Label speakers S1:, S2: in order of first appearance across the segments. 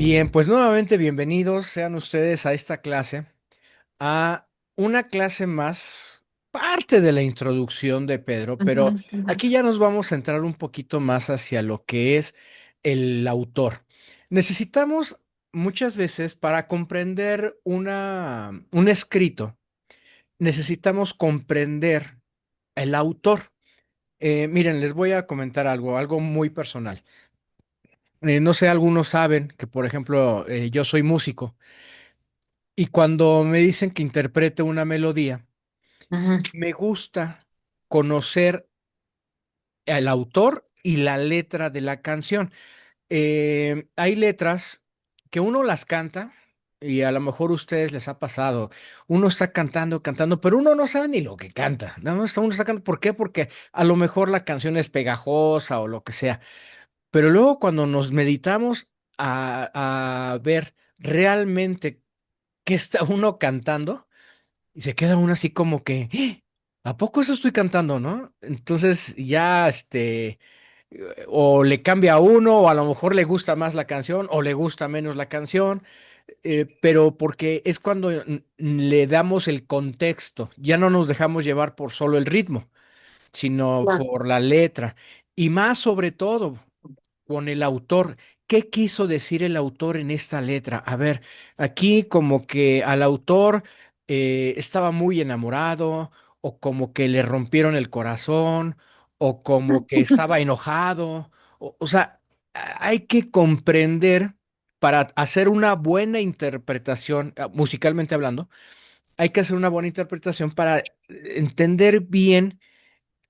S1: Bien, pues nuevamente bienvenidos sean ustedes a esta clase, a una clase más, parte de la introducción de Pedro, pero
S2: Ujú, ujú.
S1: aquí ya nos vamos a entrar un poquito más hacia lo que es el autor. Necesitamos muchas veces para comprender un escrito, necesitamos comprender el autor. Miren, les voy a comentar algo muy personal. No sé, algunos saben que, por ejemplo, yo soy músico. Y cuando me dicen que interprete una melodía,
S2: Ujú.
S1: me gusta conocer al autor y la letra de la canción. Hay letras que uno las canta y a lo mejor a ustedes les ha pasado. Uno está cantando, cantando, pero uno no sabe ni lo que canta. Nada más uno está cantando. ¿Por qué? Porque a lo mejor la canción es pegajosa o lo que sea. Pero luego cuando nos meditamos a ver realmente qué está uno cantando, y se queda uno así como que, ¿a poco eso estoy cantando, no? Entonces ya, o le cambia a uno, o a lo mejor le gusta más la canción, o le gusta menos la canción, pero porque es cuando le damos el contexto, ya no nos dejamos llevar por solo el ritmo, sino
S2: Ya.
S1: por la letra. Y más sobre todo, con el autor. ¿Qué quiso decir el autor en esta letra? A ver, aquí como que al autor estaba muy enamorado, o como que le rompieron el corazón, o como que estaba enojado. O sea, hay que comprender para hacer una buena interpretación, musicalmente hablando, hay que hacer una buena interpretación para entender bien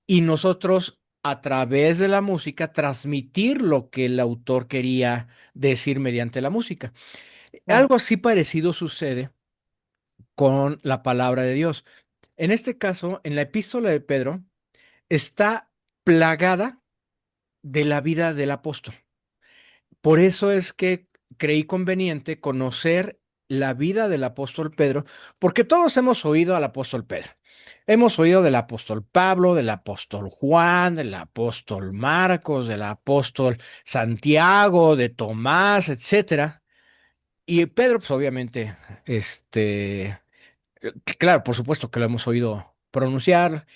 S1: y nosotros a través de la música transmitir lo que el autor quería decir mediante la música.
S2: Ya.
S1: Algo así parecido sucede con la palabra de Dios. En este caso, en la epístola de Pedro, está plagada de la vida del apóstol. Por eso es que creí conveniente conocer la vida del apóstol Pedro, porque todos hemos oído al apóstol Pedro. Hemos oído del apóstol Pablo, del apóstol Juan, del apóstol Marcos, del apóstol Santiago, de Tomás, etcétera. Y Pedro, pues obviamente, claro, por supuesto que lo hemos oído pronunciar,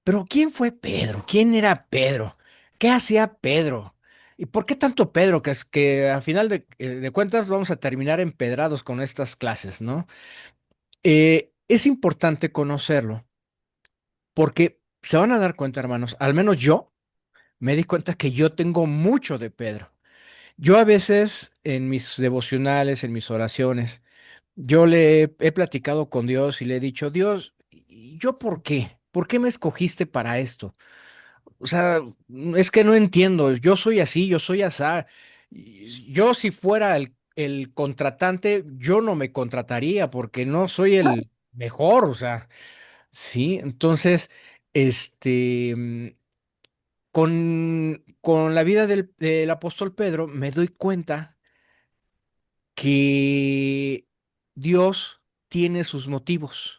S1: pero ¿quién fue Pedro? ¿Quién era Pedro? ¿Qué hacía Pedro? ¿Y por qué tanto Pedro? Que es que a final de cuentas vamos a terminar empedrados con estas clases, ¿no? Es importante conocerlo porque se van a dar cuenta, hermanos, al menos yo me di cuenta que yo tengo mucho de Pedro. Yo a veces en mis devocionales, en mis oraciones, yo le he platicado con Dios y le he dicho, Dios, ¿y yo por qué? ¿Por qué me escogiste para esto? O sea, es que no entiendo. Yo soy así, yo soy asá. Yo si fuera el contratante, yo no me contrataría porque no soy el mejor. O sea, sí. Entonces, este, mm, con la vida del apóstol Pedro, me doy cuenta que Dios tiene sus motivos.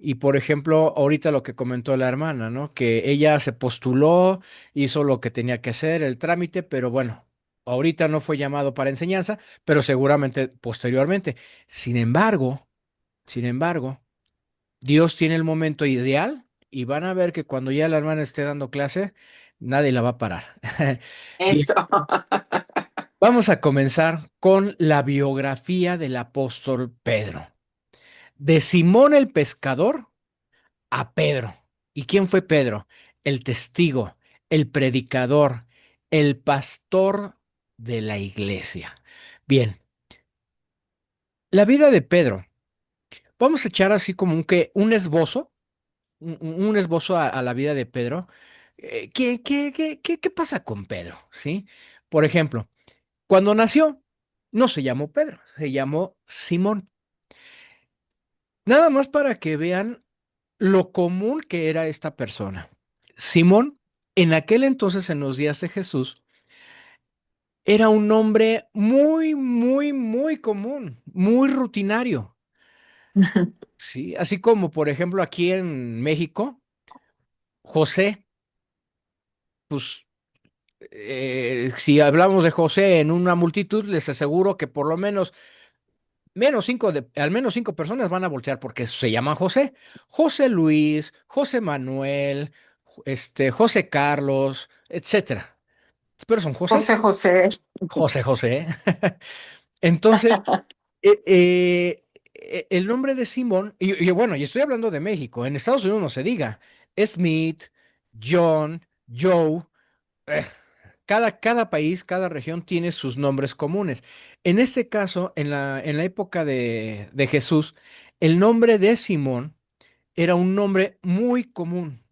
S1: Y por ejemplo, ahorita lo que comentó la hermana, ¿no? Que ella se postuló, hizo lo que tenía que hacer, el trámite, pero bueno, ahorita no fue llamado para enseñanza, pero seguramente posteriormente. Sin embargo, sin embargo, Dios tiene el momento ideal y van a ver que cuando ya la hermana esté dando clase, nadie la va a parar. Bien,
S2: Eso.
S1: vamos a comenzar con la biografía del apóstol Pedro. De Simón el pescador a Pedro. ¿Y quién fue Pedro? El testigo, el predicador, el pastor de la iglesia. Bien, la vida de Pedro. Vamos a echar así como un esbozo, un esbozo a la vida de Pedro. ¿Qué pasa con Pedro? ¿Sí? Por ejemplo, cuando nació, no se llamó Pedro, se llamó Simón. Nada más para que vean lo común que era esta persona. Simón, en aquel entonces, en los días de Jesús, era un hombre muy común, muy rutinario. Sí, así como, por ejemplo, aquí en México, José, pues Si hablamos de José en una multitud, les aseguro que por lo menos al menos cinco personas van a voltear porque se llaman José. José Luis, José Manuel, José Carlos, etcétera. Pero son
S2: José
S1: Josés.
S2: José.
S1: José José. Entonces, el nombre de Simón, y bueno, y estoy hablando de México, en Estados Unidos no se diga, Smith, John, Joe, eh, cada país, cada región tiene sus nombres comunes. En este caso, en la época de Jesús, el nombre de Simón era un nombre muy común,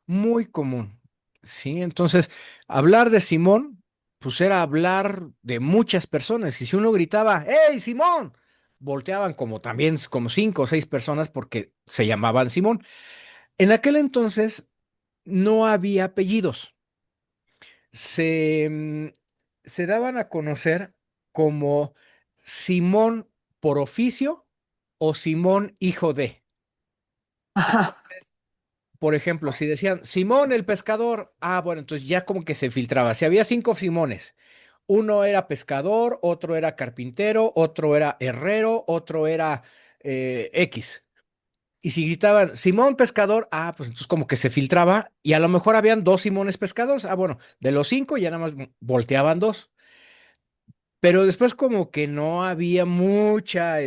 S1: muy común. ¿Sí? Entonces, hablar de Simón, pues era hablar de muchas personas. Y si uno gritaba, ¡Hey, Simón! Volteaban como también como cinco o seis personas porque se llamaban Simón. En aquel entonces no había apellidos. Se daban a conocer como Simón por oficio o Simón hijo de.
S2: Ajá.
S1: Entonces, por ejemplo, si decían Simón el pescador, bueno, entonces ya como que se filtraba. Si había cinco Simones, uno era pescador, otro era carpintero, otro era herrero, otro era X. Y si gritaban Simón pescador, pues entonces como que se filtraba y a lo mejor habían dos Simones pescadores. Bueno, de los cinco ya nada más volteaban dos. Pero después como que no había mucha,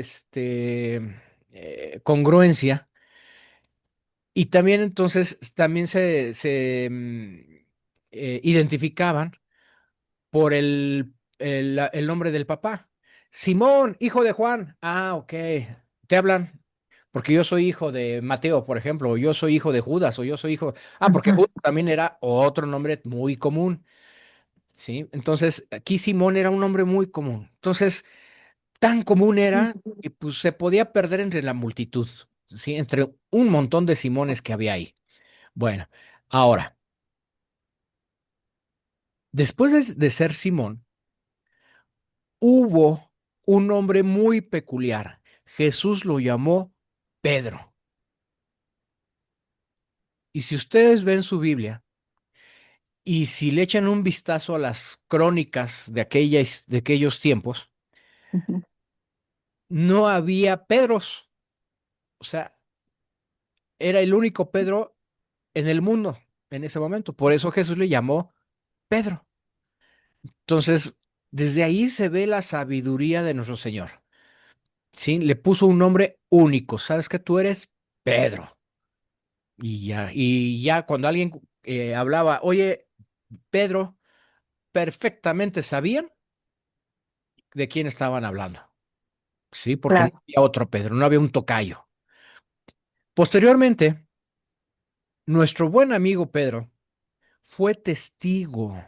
S1: congruencia. Y también entonces también se identificaban por el nombre del papá. Simón, hijo de Juan. Ok, te hablan. Porque yo soy hijo de Mateo, por ejemplo, o yo soy hijo de Judas, o yo soy hijo. Porque
S2: Ujú.
S1: Judas también era otro nombre muy común, ¿sí? Entonces, aquí Simón era un nombre muy común. Entonces, tan común era que pues se podía perder entre la multitud, ¿sí? Entre un montón de Simones que había ahí. Bueno, ahora, después de ser Simón, hubo un nombre muy peculiar. Jesús lo llamó Pedro. Y si ustedes ven su Biblia y si le echan un vistazo a las crónicas de aquellos tiempos,
S2: Ujú.
S1: no había Pedros. O sea, era el único Pedro en el mundo en ese momento. Por eso Jesús le llamó Pedro. Entonces, desde ahí se ve la sabiduría de nuestro Señor. ¿Sí? Le puso un nombre único. Sabes que tú eres Pedro. Y ya cuando alguien hablaba, oye, Pedro, perfectamente sabían de quién estaban hablando. Sí, porque no
S2: Claro.
S1: había otro Pedro, no había un tocayo. Posteriormente, nuestro buen amigo Pedro fue testigo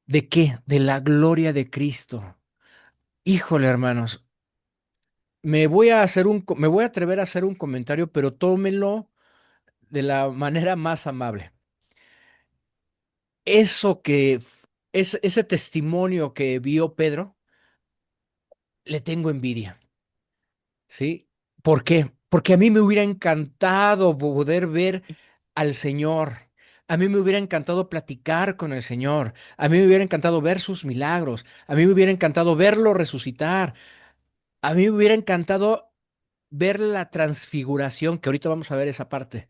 S1: de qué? De la gloria de Cristo. Híjole, hermanos, me voy a atrever a hacer un comentario, pero tómenlo de la manera más amable. Eso ese testimonio que vio Pedro, le tengo envidia, ¿sí? ¿Por qué? Porque a mí me hubiera encantado poder ver al Señor. A mí me hubiera encantado platicar con el Señor. A mí me hubiera encantado ver sus milagros. A mí me hubiera encantado verlo resucitar. A mí me hubiera encantado ver la transfiguración, que ahorita vamos a ver esa parte.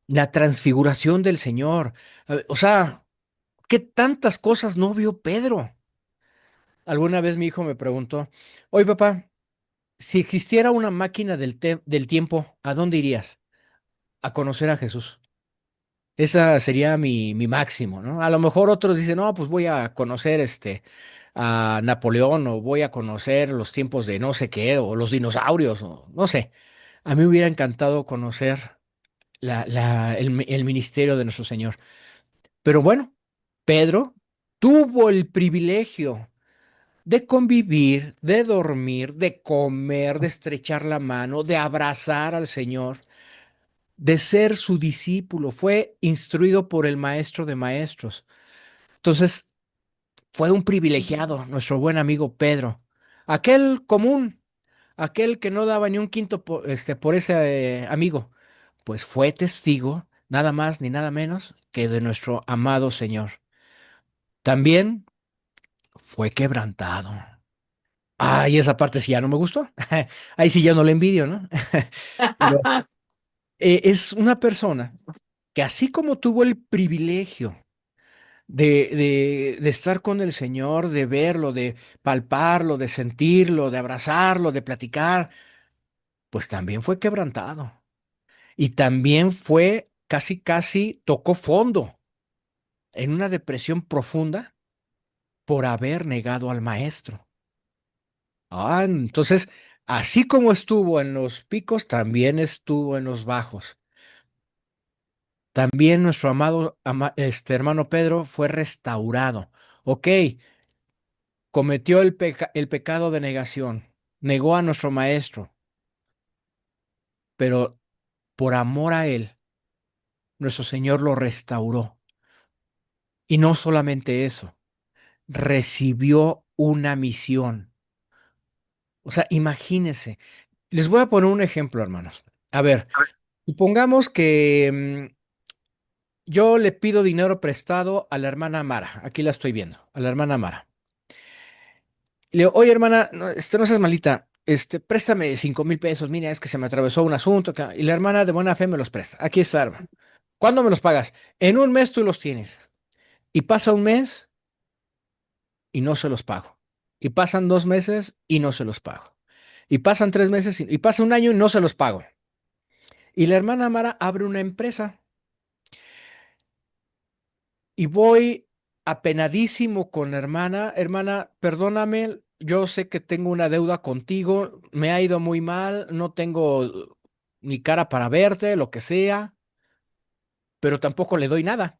S1: La transfiguración del Señor. O sea, ¿qué tantas cosas no vio Pedro? Alguna vez mi hijo me preguntó, oye papá, si existiera una máquina del tiempo, ¿a dónde irías? A conocer a Jesús. Esa sería mi máximo, ¿no? A lo mejor otros dicen, no, pues voy a conocer a Napoleón o voy a conocer los tiempos de no sé qué o los dinosaurios o no sé. A mí me hubiera encantado conocer el ministerio de nuestro Señor. Pero bueno, Pedro tuvo el privilegio de convivir, de dormir, de comer, de estrechar la mano, de abrazar al Señor, de ser su discípulo. Fue instruido por el maestro de maestros. Entonces, fue un privilegiado nuestro buen amigo Pedro, aquel común, aquel que no daba ni un quinto por ese amigo, pues fue testigo, nada más ni nada menos. que de nuestro amado Señor. También fue quebrantado. Ay, esa parte sí ya no me gustó. Ahí sí ya no le envidio, ¿no? Pero es una persona que así como tuvo el privilegio de estar con el Señor, de verlo, de palparlo, de sentirlo, de abrazarlo, de platicar, pues también fue quebrantado. Y también fue casi, casi tocó fondo en una depresión profunda por haber negado al maestro. Ah, entonces, así como estuvo en los picos, también estuvo en los bajos. También nuestro amado hermano Pedro fue restaurado. Ok, cometió el pecado de negación, negó a nuestro maestro, pero por amor a él, nuestro Señor lo restauró. Y no solamente eso, recibió una misión. O sea, imagínense. Les voy a poner un ejemplo, hermanos. A ver, supongamos que yo le pido dinero prestado a la hermana Mara. Aquí la estoy viendo, a la hermana Mara. Le digo, oye, hermana, no, no seas malita. Préstame 5,000 pesos. Mira, es que se me atravesó un asunto. Y la hermana de buena fe me los presta. Aquí está, hermano. ¿Cuándo me los pagas? En un mes tú los tienes. Y pasa un mes y no se los pago. Y pasan 2 meses y no se los pago. Y pasan 3 meses y pasa un año y no se los pago. Y la hermana Mara abre una empresa y voy apenadísimo con la hermana. Hermana, perdóname, yo sé que tengo una deuda contigo, me ha ido muy mal, no tengo ni cara para verte, lo que sea, pero tampoco le doy nada.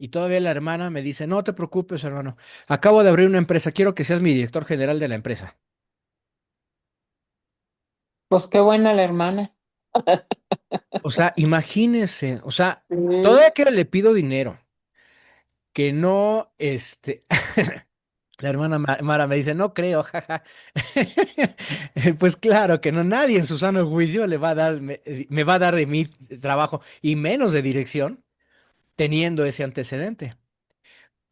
S1: Y todavía la hermana me dice, no te preocupes, hermano, acabo de abrir una empresa, quiero que seas mi director general de la empresa.
S2: Pues qué buena la hermana.
S1: O sea, imagínese, o sea,
S2: Sí.
S1: todavía que le pido dinero, que no, la hermana Mara me dice, no creo, jaja. Pues claro que no, nadie en su sano juicio le va a dar, me va a dar de mi trabajo y menos de dirección teniendo ese antecedente.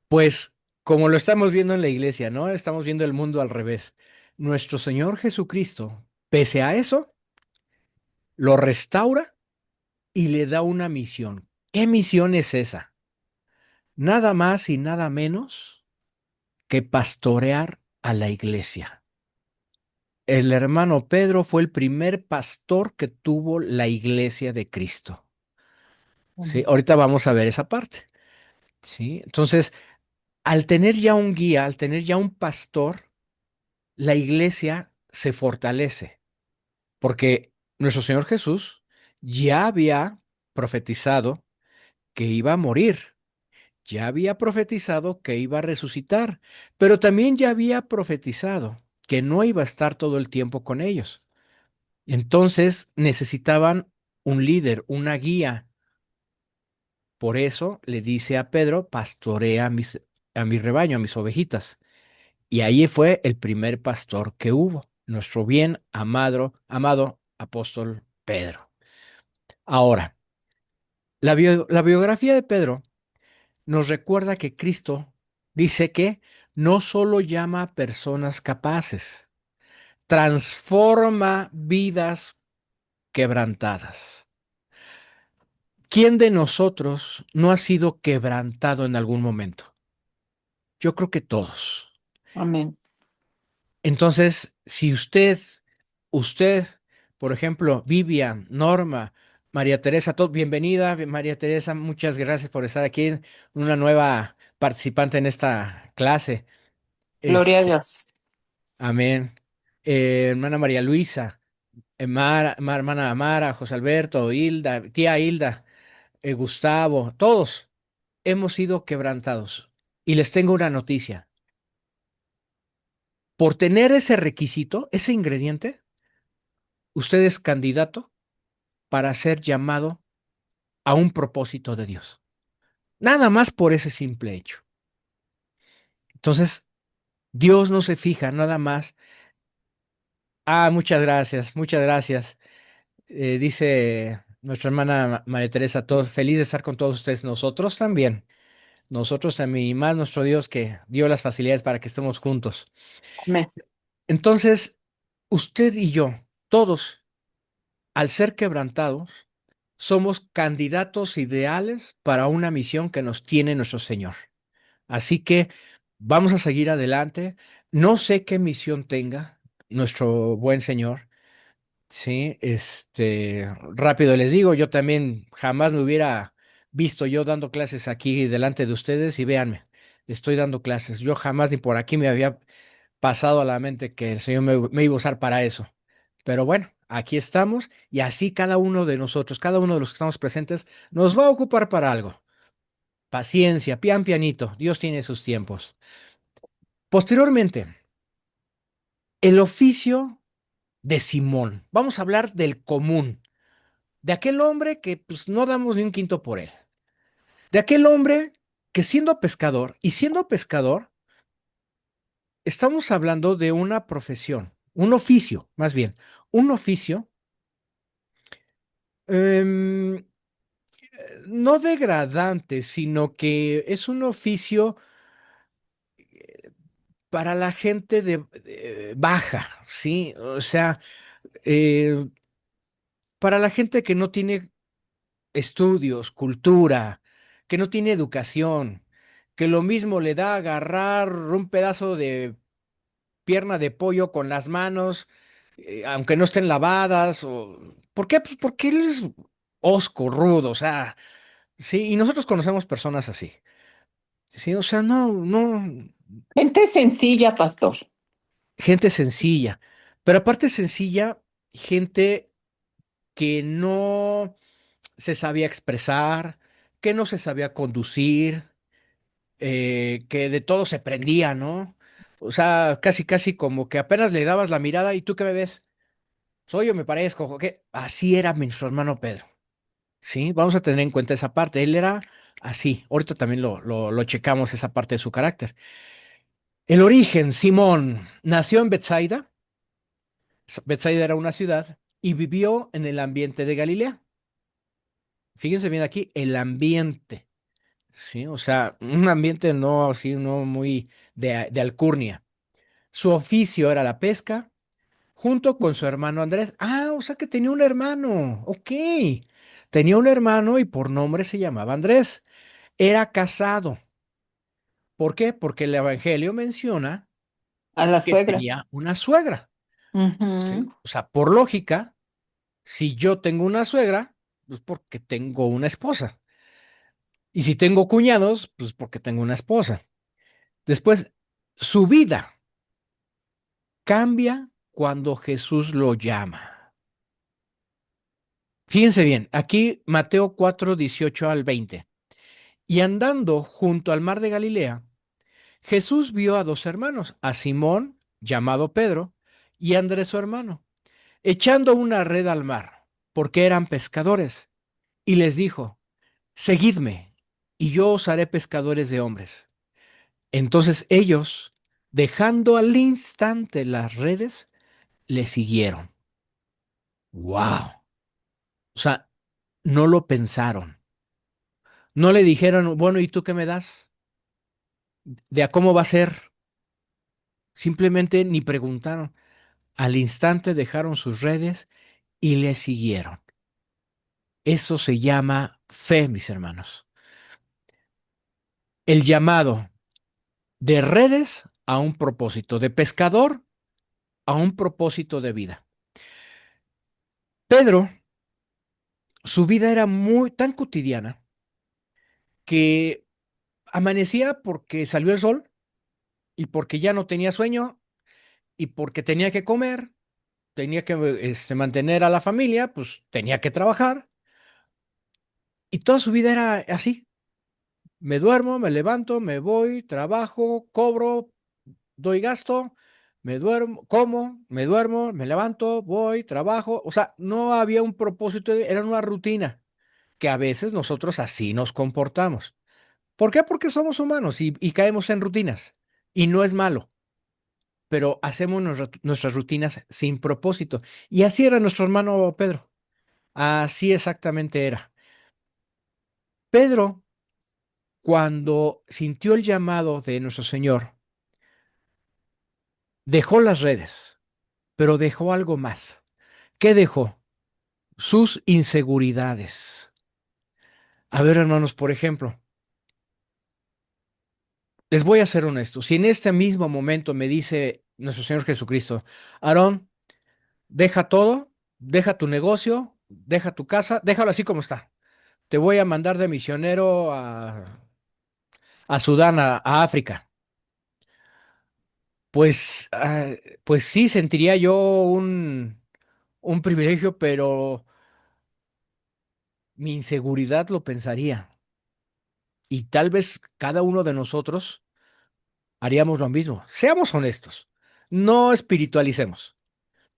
S1: Pues como lo estamos viendo en la iglesia, ¿no? Estamos viendo el mundo al revés. Nuestro Señor Jesucristo, pese a eso, lo restaura y le da una misión. ¿Qué misión es esa? Nada más y nada menos que pastorear a la iglesia. El hermano Pedro fue el primer pastor que tuvo la iglesia de Cristo. Sí, ahorita vamos a ver esa parte. Sí, entonces, al tener ya un guía, al tener ya un pastor, la iglesia se fortalece, porque nuestro Señor Jesús ya había profetizado que iba a morir, ya había profetizado que iba a resucitar, pero también ya había profetizado que no iba a estar todo el tiempo con ellos. Entonces necesitaban un líder, una guía. Por eso le dice a Pedro, pastorea a mi rebaño, a mis ovejitas. Y ahí fue el primer pastor que hubo, nuestro bien amado apóstol Pedro. Ahora, la biografía de Pedro nos recuerda que Cristo dice que no solo llama a personas capaces, transforma vidas quebrantadas. ¿Quién de nosotros no ha sido quebrantado en algún momento? Yo creo que todos.
S2: Amén.
S1: Entonces, si usted, por ejemplo, Vivian, Norma, María Teresa, bienvenida, María Teresa, muchas gracias por estar aquí, una nueva participante en esta clase.
S2: Gloria a
S1: Este,
S2: Dios.
S1: amén. Hermana María Luisa, hermana Amara, José Alberto, Hilda, tía Hilda, Gustavo, todos hemos sido quebrantados. Y les tengo una noticia. Por tener ese requisito, ese ingrediente, usted es candidato para ser llamado a un propósito de Dios. Nada más por ese simple hecho. Entonces, Dios no se fija nada más. Ah, muchas gracias, muchas gracias. Dice nuestra hermana María Teresa, todos feliz de estar con todos ustedes. Nosotros también, y más nuestro Dios que dio las facilidades para que estemos juntos.
S2: Amén.
S1: Entonces, usted y yo, todos, al ser quebrantados, somos candidatos ideales para una misión que nos tiene nuestro Señor. Así que vamos a seguir adelante. No sé qué misión tenga nuestro buen Señor. Sí, rápido les digo, yo también jamás me hubiera visto yo dando clases aquí delante de ustedes y véanme, estoy dando clases. Yo jamás ni por aquí me había pasado a la mente que el Señor me iba a usar para eso. Pero bueno, aquí estamos y así cada uno de nosotros, cada uno de los que estamos presentes, nos va a ocupar para algo. Paciencia, pian pianito, Dios tiene sus tiempos. Posteriormente, el oficio de Simón. Vamos a hablar del común, de aquel hombre que pues, no damos ni un quinto por él, de aquel hombre que siendo pescador, estamos hablando de una profesión, un oficio, más bien, un oficio em, no degradante, sino que es un oficio para la gente de baja, ¿sí? O sea, eh, para la gente que no tiene estudios, cultura, que no tiene educación, que lo mismo le da agarrar un pedazo de pierna de pollo con las manos, aunque no estén lavadas, o ¿por qué? Pues porque él es hosco, rudo, o sea, sí, y nosotros conocemos personas así, sí, o sea, no,
S2: Gente sencilla, pastor.
S1: gente sencilla, pero aparte sencilla, gente que no se sabía expresar, que no se sabía conducir, que de todo se prendía, ¿no? O sea, casi, casi como que apenas le dabas la mirada y tú qué me ves, soy yo, me parezco, ¿qué? Así era nuestro hermano Pedro, ¿sí? Vamos a tener en cuenta esa parte, él era así, ahorita también lo checamos esa parte de su carácter. El origen, Simón nació en Bethsaida, Bethsaida era una ciudad, y vivió en el ambiente de Galilea. Fíjense bien aquí, el ambiente, ¿sí? O sea, un ambiente no así, no muy de alcurnia. Su oficio era la pesca, junto con su hermano Andrés. Ah, o sea que tenía un hermano. Ok. Tenía un hermano y por nombre se llamaba Andrés. Era casado. ¿Por qué? Porque el Evangelio menciona
S2: A la
S1: que
S2: suegra.
S1: tenía una suegra. ¿Sí?
S2: Ujú.
S1: O sea, por lógica, si yo tengo una suegra, pues porque tengo una esposa. Y si tengo cuñados, pues porque tengo una esposa. Después, su vida cambia cuando Jesús lo llama. Fíjense bien, aquí Mateo 4:18 al 20. Y andando junto al mar de Galilea, Jesús vio a dos hermanos, a Simón, llamado Pedro, y a Andrés su hermano, echando una red al mar, porque eran pescadores. Y les dijo, seguidme, y yo os haré pescadores de hombres. Entonces ellos, dejando al instante las redes, le siguieron. ¡Wow! O sea, no lo pensaron. No le dijeron, bueno, ¿y tú qué me das? ¿De a cómo va a ser? Simplemente ni preguntaron. Al instante dejaron sus redes y le siguieron. Eso se llama fe, mis hermanos. El llamado de redes a un propósito, de pescador a un propósito de vida. Pedro, su vida era muy tan cotidiana que amanecía porque salió el sol y porque ya no tenía sueño y porque tenía que comer, tenía que mantener a la familia, pues tenía que trabajar y toda su vida era así. Me duermo, me levanto, me voy, trabajo, cobro, doy gasto, me duermo, como, me duermo, me levanto, voy, trabajo. O sea, no había un propósito, era una rutina que a veces nosotros así nos comportamos. ¿Por qué? Porque somos humanos y caemos en rutinas. Y no es malo, pero hacemos nuestras rutinas sin propósito. Y así era nuestro hermano Pedro. Así exactamente era. Pedro, cuando sintió el llamado de nuestro Señor, dejó las redes, pero dejó algo más. ¿Qué dejó? Sus inseguridades. A ver, hermanos, por ejemplo, les voy a ser honesto. Si en este mismo momento me dice nuestro Señor Jesucristo, Aarón, deja todo, deja tu negocio, deja tu casa, déjalo así como está. Te voy a mandar de misionero a Sudán, a África. Pues, pues sí, sentiría yo un privilegio, pero mi inseguridad lo pensaría. Y tal vez cada uno de nosotros haríamos lo mismo. Seamos honestos, no espiritualicemos.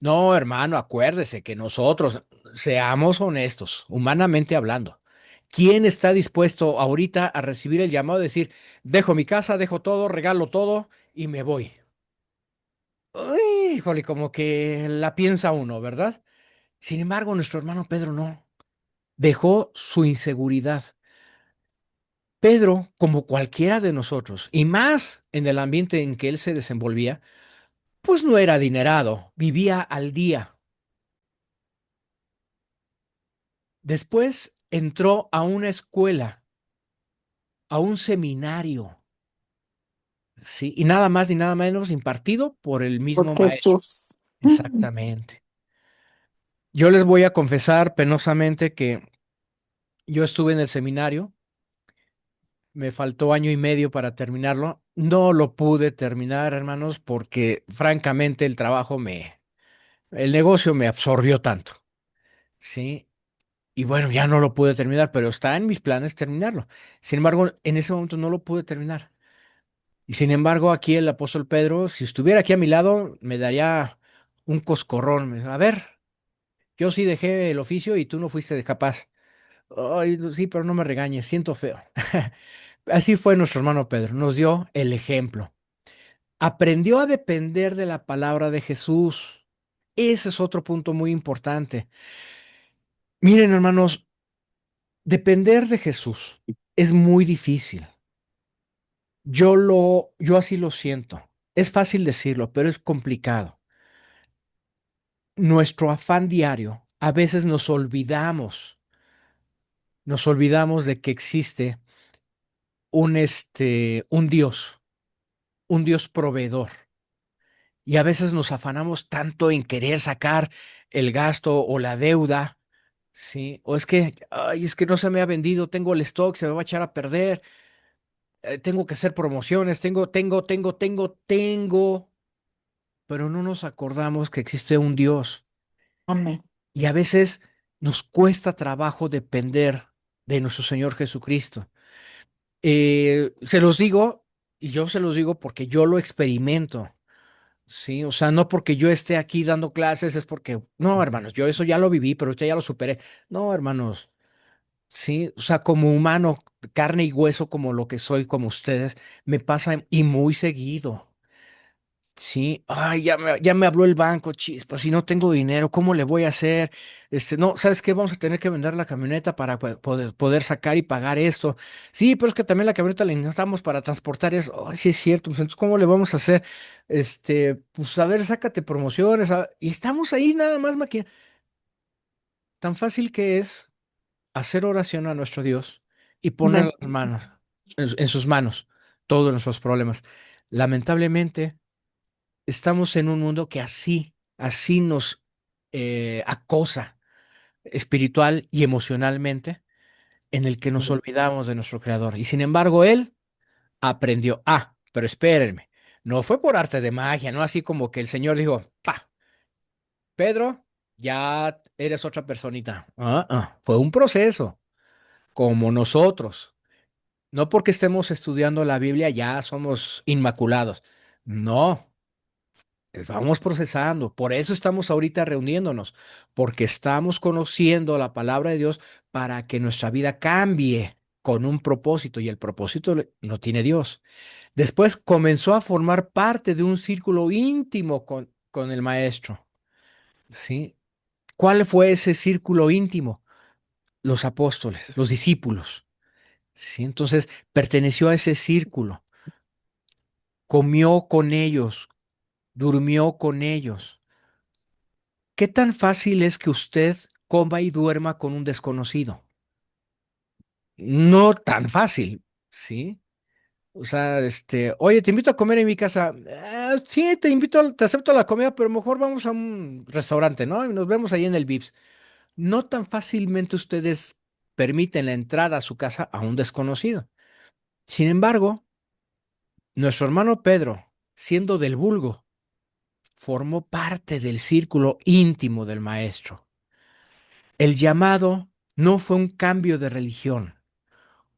S1: No, hermano, acuérdese que nosotros seamos honestos, humanamente hablando. ¿Quién está dispuesto ahorita a recibir el llamado de decir, dejo mi casa, dejo todo, regalo todo y me voy? Uy, híjole, como que la piensa uno, ¿verdad? Sin embargo, nuestro hermano Pedro no. Dejó su inseguridad. Pedro, como cualquiera de nosotros, y más en el ambiente en que él se desenvolvía, pues no era adinerado, vivía al día. Después entró a una escuela, a un seminario, ¿sí? Y nada más ni nada menos impartido por el
S2: Por
S1: mismo maestro.
S2: Jesús.
S1: Exactamente. Yo les voy a confesar penosamente que yo estuve en el seminario, me faltó año y medio para terminarlo. No lo pude terminar, hermanos, porque francamente el negocio me absorbió tanto, ¿sí? Y bueno, ya no lo pude terminar, pero está en mis planes terminarlo. Sin embargo, en ese momento no lo pude terminar. Y sin embargo, aquí el apóstol Pedro, si estuviera aquí a mi lado, me daría un coscorrón. A ver, yo sí dejé el oficio y tú no fuiste de capaz. Ay, no, sí, pero no me regañes, siento feo. Así fue nuestro hermano Pedro, nos dio el ejemplo. Aprendió a depender de la palabra de Jesús. Ese es otro punto muy importante. Miren, hermanos, depender de Jesús es muy difícil. Yo así lo siento. Es fácil decirlo, pero es complicado. Nuestro afán diario, a veces nos olvidamos de que existe un Dios proveedor. Y a veces nos afanamos tanto en querer sacar el gasto o la deuda, ¿sí? O es que, ay, es que no se me ha vendido, tengo el stock, se me va a echar a perder, tengo que hacer promociones, tengo, pero no nos acordamos que existe un Dios.
S2: Amén.
S1: Y a veces nos cuesta trabajo depender de nuestro Señor Jesucristo. Se los digo, y yo se los digo porque yo lo experimento, ¿sí? O sea, no porque yo esté aquí dando clases, es porque, no, hermanos, yo eso ya lo viví, pero usted ya lo superé. No, hermanos, sí, o sea, como humano, carne y hueso, como lo que soy, como ustedes, me pasa y muy seguido. Sí, ay, ya me habló el banco, chispa, si no tengo dinero, ¿cómo le voy a hacer? No, ¿sabes qué? Vamos a tener que vender la camioneta para poder sacar y pagar esto. Sí, pero es que también la camioneta la necesitamos para transportar eso. Ay, sí es cierto, pues entonces, ¿cómo le vamos a hacer? Pues a ver, sácate promociones. Y estamos ahí nada más, tan fácil que es hacer oración a nuestro Dios y poner
S2: Amén.
S1: las manos en sus manos todos nuestros problemas. Lamentablemente estamos en un mundo que así nos acosa espiritual y emocionalmente, en el que nos olvidamos de nuestro Creador. Y sin embargo, Él aprendió. Ah, pero espérenme, no fue por arte de magia, no así como que el Señor dijo, pa, Pedro, ya eres otra personita. Fue un proceso, como nosotros. No porque estemos estudiando la Biblia ya somos inmaculados. No. Vamos procesando, por eso estamos ahorita reuniéndonos, porque estamos conociendo la palabra de Dios para que nuestra vida cambie con un propósito y el propósito no tiene Dios. Después comenzó a formar parte de un círculo íntimo con el maestro, ¿sí? ¿Cuál fue ese círculo íntimo? Los apóstoles, los discípulos. ¿Sí? Entonces, perteneció a ese círculo, comió con ellos, durmió con ellos. ¿Qué tan fácil es que usted coma y duerma con un desconocido? No tan fácil, ¿sí? O sea, oye, te invito a comer en mi casa. "Ah, sí, te invito, te acepto la comida, pero mejor vamos a un restaurante, ¿no? Y nos vemos ahí en el Vips. No tan fácilmente ustedes permiten la entrada a su casa a un desconocido. Sin embargo, nuestro hermano Pedro, siendo del vulgo, formó parte del círculo íntimo del maestro. El llamado no fue un cambio de religión,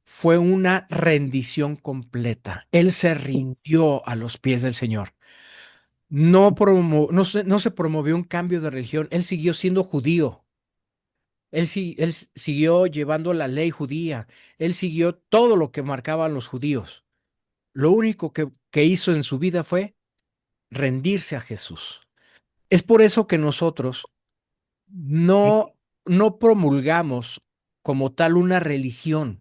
S1: fue una rendición completa. Él se rindió a los pies del Señor. No se promovió un cambio de religión, él siguió siendo judío. Él siguió llevando la ley judía, él siguió todo lo que marcaban los judíos. Lo único que hizo en su vida fue rendirse a Jesús. Es por eso que nosotros no, no promulgamos como tal una religión.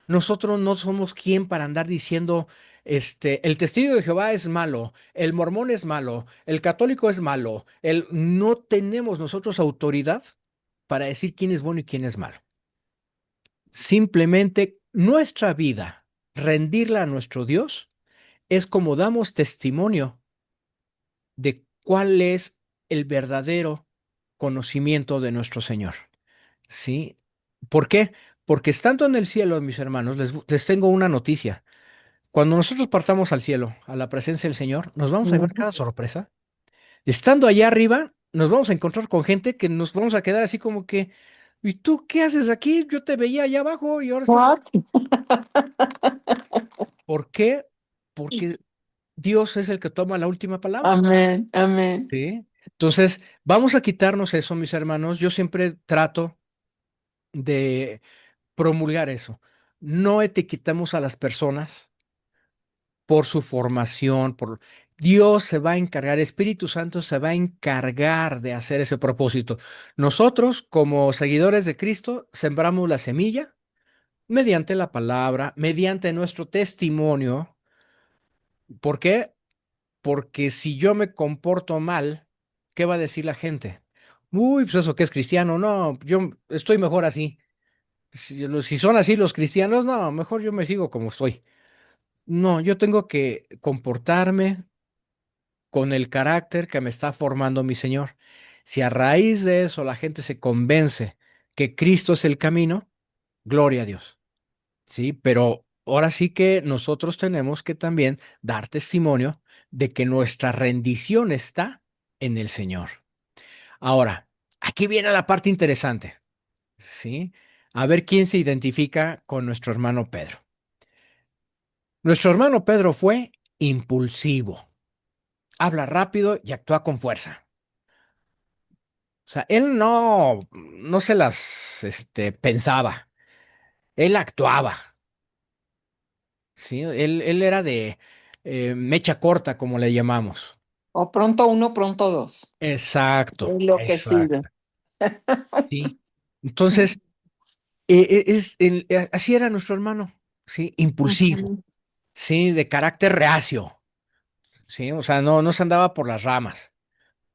S1: Nosotros no somos quien para andar diciendo, el testigo de Jehová es malo, el mormón es malo, el católico es malo. No tenemos nosotros autoridad para decir quién es bueno y quién es malo. Simplemente nuestra vida, rendirla a nuestro Dios, es como damos testimonio de cuál es el verdadero conocimiento de nuestro Señor. ¿Sí? ¿Por qué? Porque estando en el cielo, mis hermanos, les tengo una noticia. Cuando nosotros partamos al cielo, a la presencia del Señor, nos vamos a llevar
S2: Ujú.
S1: cada sorpresa. Estando allá arriba, nos vamos a encontrar con gente que nos vamos a quedar así como que, ¿y tú qué haces aquí? Yo te veía allá abajo y ahora estás aquí.
S2: What?
S1: ¿Por qué? Porque Dios es el que toma la última palabra.
S2: Amén, amén.
S1: ¿Sí? Entonces, vamos a quitarnos eso, mis hermanos. Yo siempre trato de promulgar eso. No etiquetamos a las personas por su formación, por Dios se va a encargar, Espíritu Santo se va a encargar de hacer ese propósito. Nosotros, como seguidores de Cristo, sembramos la semilla mediante la palabra, mediante nuestro testimonio. ¿Por qué? Porque si yo me comporto mal, ¿qué va a decir la gente? Uy, pues eso que es cristiano, no, yo estoy mejor así. Si son así los cristianos, no, mejor yo me sigo como estoy. No, yo tengo que comportarme con el carácter que me está formando mi Señor. Si a raíz de eso la gente se convence que Cristo es el camino, gloria a Dios. Sí, pero ahora sí que nosotros tenemos que también dar testimonio de que nuestra rendición está en el Señor. Ahora, aquí viene la parte interesante, ¿sí? A ver quién se identifica con nuestro hermano Pedro. Nuestro hermano Pedro fue impulsivo, habla rápido y actúa con fuerza. O sea, él no se las, pensaba, él actuaba, ¿sí? Él era de mecha corta, como le llamamos.
S2: O pronto uno, pronto dos.
S1: Exacto,
S2: Es lo que sigue.
S1: exacto, sí. Entonces, así era nuestro hermano, ¿sí? Impulsivo,
S2: Ujú.
S1: ¿sí? De carácter reacio, ¿sí? O sea, no se andaba por las ramas,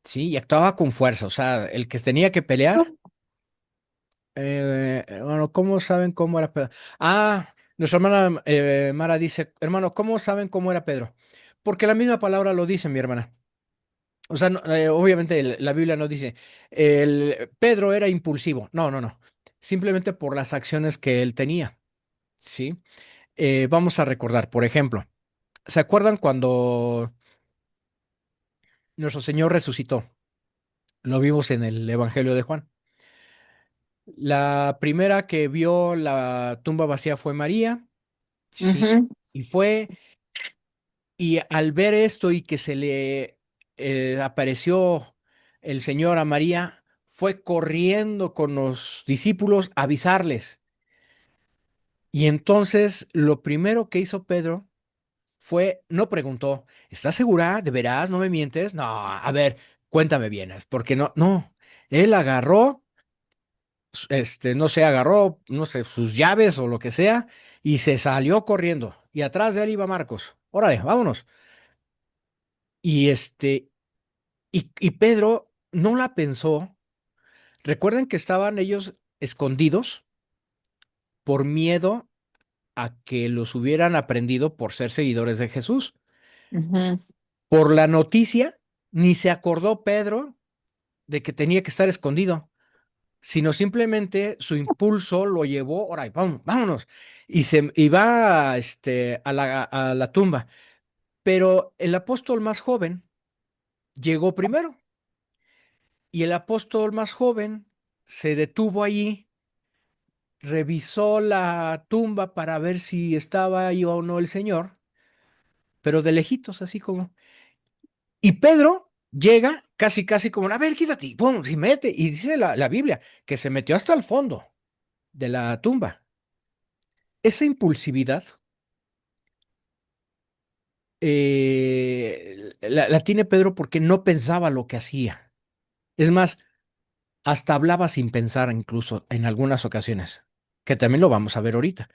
S1: ¿sí? Y actuaba con fuerza, o sea, el que tenía que pelear. Bueno, ¿cómo saben cómo era Pedro? Ah, nuestra hermana Mara dice, hermano, ¿cómo saben cómo era Pedro? Porque la misma palabra lo dice, mi hermana. O sea, obviamente la Biblia no dice, Pedro era impulsivo. No, no, no. Simplemente por las acciones que él tenía, ¿sí? Vamos a recordar, por ejemplo, ¿se acuerdan cuando nuestro Señor resucitó? Lo vimos en el Evangelio de Juan. La primera que vio la tumba vacía fue María. Sí,
S2: Ujú.
S1: y y al ver esto y que se le apareció el Señor a María, fue corriendo con los discípulos a avisarles. Y entonces lo primero que hizo Pedro fue, no preguntó, ¿estás segura? ¿De veras? ¿No me mientes? No, a ver, cuéntame bien, porque no. Él agarró, no sé, agarró, no sé, sus llaves o lo que sea, y se salió corriendo. Y atrás de él iba Marcos. Órale, vámonos. Y y Pedro no la pensó. Recuerden que estaban ellos escondidos por miedo a que los hubieran aprendido por ser seguidores de Jesús.
S2: Ujú.
S1: Por la noticia, ni se acordó Pedro de que tenía que estar escondido, sino simplemente su impulso lo llevó, ahora, vámonos, y va a la tumba. Pero el apóstol más joven llegó primero, y el apóstol más joven se detuvo allí, revisó la tumba para ver si estaba ahí o no el Señor, pero de lejitos, así como. Y Pedro llega casi, casi como, a ver, quítate, y pum, se mete, y dice la Biblia que se metió hasta el fondo de la tumba. Esa impulsividad la tiene Pedro porque no pensaba lo que hacía. Es más, hasta hablaba sin pensar incluso en algunas ocasiones, que también lo vamos a ver ahorita,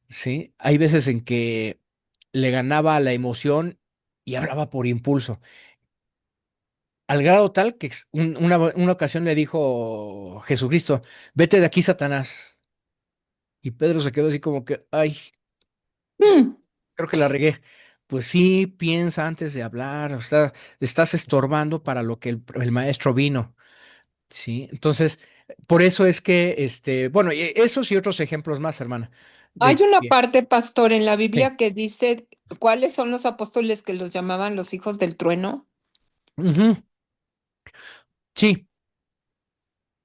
S1: ¿sí? Hay veces en que le ganaba la emoción y hablaba por impulso, al grado tal que una ocasión le dijo Jesucristo, vete de aquí, Satanás. Y Pedro se quedó así como que, ay,
S2: Mm.
S1: creo que la regué. Pues sí, piensa antes de hablar, o sea, estás estorbando para lo que el maestro vino, ¿sí? Entonces, por eso es que, bueno, esos y otros ejemplos más, hermana,
S2: Hay
S1: de
S2: una
S1: que,
S2: parte, pastor, en la
S1: sí,
S2: Biblia que dice cuáles son los apóstoles que los llamaban los hijos del trueno.
S1: ujú, sí,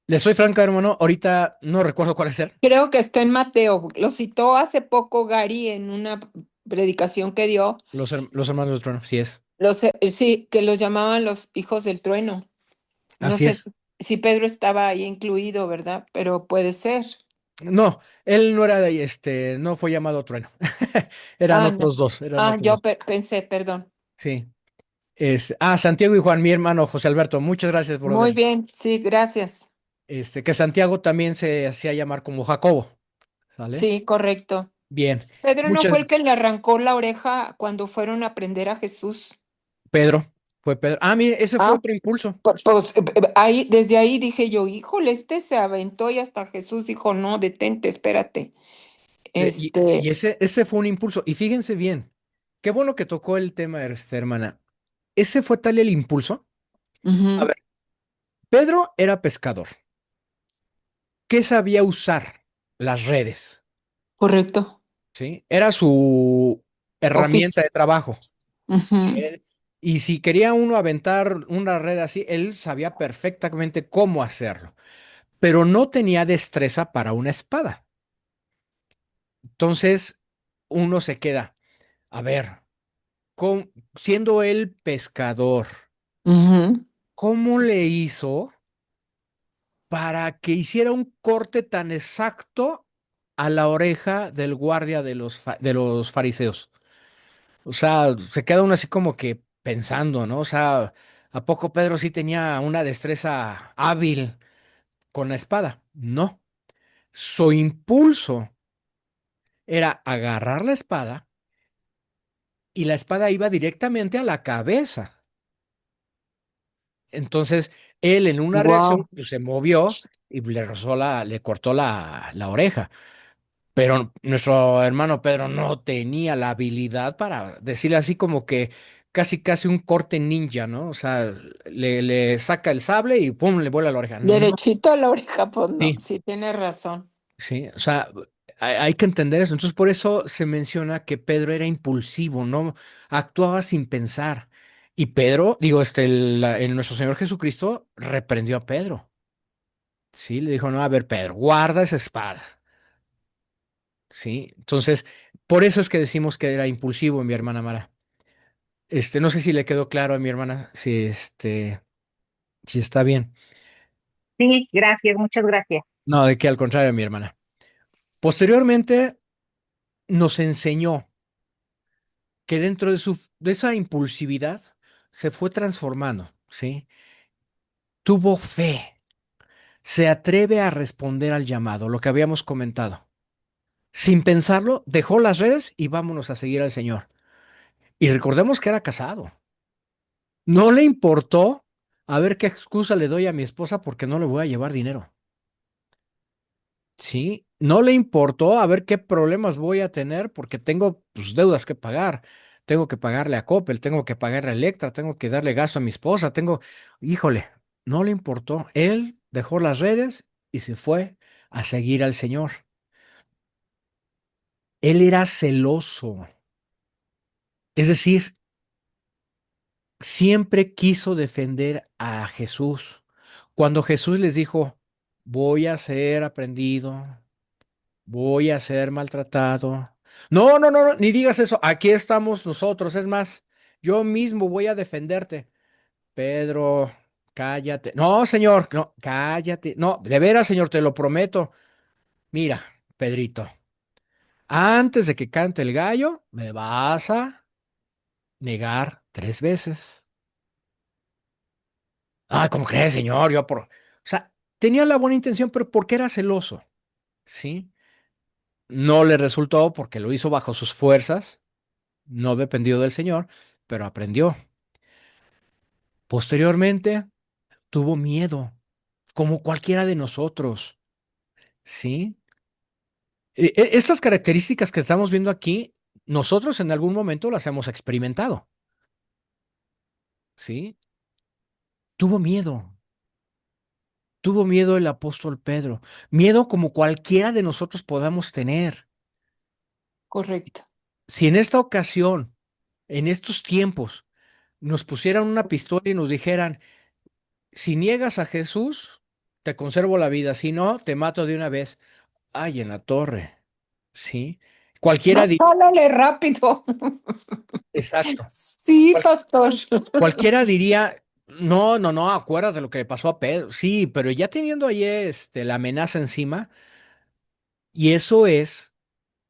S1: le soy franca, hermano, ahorita no recuerdo cuál es él,
S2: Creo que está en Mateo. Lo citó hace poco Gary en una predicación que dio.
S1: los hermanos del trueno, sí es,
S2: Sí, que los llamaban los hijos del trueno. No
S1: así
S2: sé
S1: es.
S2: si Pedro estaba ahí incluido, ¿verdad? Pero puede ser.
S1: No, él no era de ahí, no fue llamado trueno, eran
S2: Ah, no.
S1: otros dos, eran
S2: Ah,
S1: otros
S2: yo
S1: dos,
S2: pensé, perdón.
S1: sí. Santiago y Juan, mi hermano José Alberto, muchas gracias,
S2: Muy
S1: brother.
S2: bien, sí, gracias.
S1: Que Santiago también se hacía llamar como Jacobo, ¿sale?
S2: Sí, correcto.
S1: Bien,
S2: Pedro no fue el
S1: muchas,
S2: que le arrancó la oreja cuando fueron a aprender a Jesús.
S1: Pedro, fue Pedro. Ah, mire, ese fue
S2: Ah,
S1: otro impulso.
S2: pues ahí, desde ahí dije yo, híjole, este se aventó y hasta Jesús dijo, no, detente, espérate.
S1: Y ese fue un impulso. Y fíjense bien, qué bueno que tocó el tema, hermana. Ese fue tal el impulso. A
S2: Ujú,
S1: ver, Pedro era pescador. ¿Qué sabía usar? Las redes,
S2: correcto.
S1: ¿sí? Era su herramienta
S2: Oficio.
S1: de trabajo. Y,
S2: Ujú,
S1: y si quería uno aventar una red así, él sabía perfectamente cómo hacerlo, pero no tenía destreza para una espada. Entonces, uno se queda, a ver, siendo él pescador,
S2: ujú.
S1: ¿cómo le hizo para que hiciera un corte tan exacto a la oreja del guardia de de los fariseos? O sea, se queda uno así como que pensando, ¿no? O sea, ¿a poco Pedro sí tenía una destreza hábil con la espada? No. Su impulso era agarrar la espada y la espada iba directamente a la cabeza. Entonces, él en una reacción
S2: Wow.
S1: pues, se movió y le cortó la oreja. Pero nuestro hermano Pedro no tenía la habilidad para decirle así como que casi casi un corte ninja, ¿no? O sea, le saca el sable y pum, le vuela la oreja. No,
S2: Derechito a la oreja, pues no,
S1: sí,
S2: sí tienes razón.
S1: sí, o sea, hay que entender eso. Entonces, por eso se menciona que Pedro era impulsivo, ¿no? Actuaba sin pensar. Y Pedro, digo, en nuestro Señor Jesucristo reprendió a Pedro. Sí, le dijo, no, a ver, Pedro, guarda esa espada. Sí, entonces, por eso es que decimos que era impulsivo, mi hermana Mara. No sé si le quedó claro a mi hermana, si está bien.
S3: Sí, gracias, muchas gracias.
S1: No, de que al contrario, mi hermana. Posteriormente nos enseñó que dentro de esa impulsividad se fue transformando, ¿sí? Tuvo fe. Se atreve a responder al llamado, lo que habíamos comentado. Sin pensarlo, dejó las redes y vámonos a seguir al Señor. Y recordemos que era casado. No le importó a ver qué excusa le doy a mi esposa porque no le voy a llevar dinero. Sí, no le importó a ver qué problemas voy a tener porque tengo pues, deudas que pagar. Tengo que pagarle a Coppel, tengo que pagarle a Electra, tengo que darle gasto a mi esposa, híjole, no le importó. Él dejó las redes y se fue a seguir al Señor. Él era celoso, es decir, siempre quiso defender a Jesús. Cuando Jesús les dijo, voy a ser aprendido, voy a ser maltratado. No, no, no, no, ni digas eso. Aquí estamos nosotros. Es más, yo mismo voy a defenderte. Pedro, cállate. No, señor, no, cállate. No, de veras, señor, te lo prometo. Mira, Pedrito, antes de que cante el gallo, me vas a negar 3 veces. Ah, ¿cómo crees, señor? O sea, tenía la buena intención, pero porque era celoso, ¿sí? No le resultó porque lo hizo bajo sus fuerzas, no dependió del Señor, pero aprendió. Posteriormente, tuvo miedo, como cualquiera de nosotros, ¿sí? Estas características que estamos viendo aquí, nosotros en algún momento las hemos experimentado, ¿sí? Tuvo miedo, tuvo miedo el apóstol Pedro, miedo como cualquiera de nosotros podamos tener.
S2: Correcto.
S1: Si en esta ocasión, en estos tiempos, nos pusieran una pistola y nos dijeran, si niegas a Jesús, te conservo la vida, si no, te mato de una vez. Ay, en la torre, ¿sí? Cualquiera
S2: Más
S1: diría,
S2: jálale rápido.
S1: exacto,
S2: Sí,
S1: cual-
S2: pastor.
S1: cualquiera diría, no, no, no, acuérdate de lo que le pasó a Pedro. Sí, pero ya teniendo ahí la amenaza encima, y eso es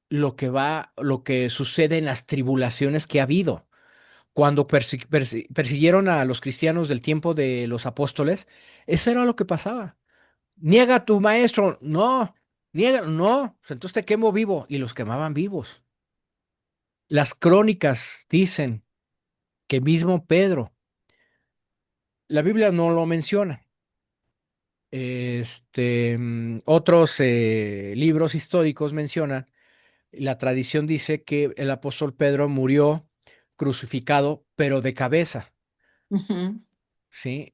S1: lo que sucede en las tribulaciones que ha habido. Cuando persiguieron a los cristianos del tiempo de los apóstoles, eso era lo que pasaba. Niega a tu maestro, no, niega, no, pues entonces te quemo vivo y los quemaban vivos. Las crónicas dicen que mismo Pedro, la Biblia no lo menciona. Otros libros históricos mencionan, la tradición dice que el apóstol Pedro murió crucificado, pero de cabeza.
S2: Ujú.
S1: ¿Sí?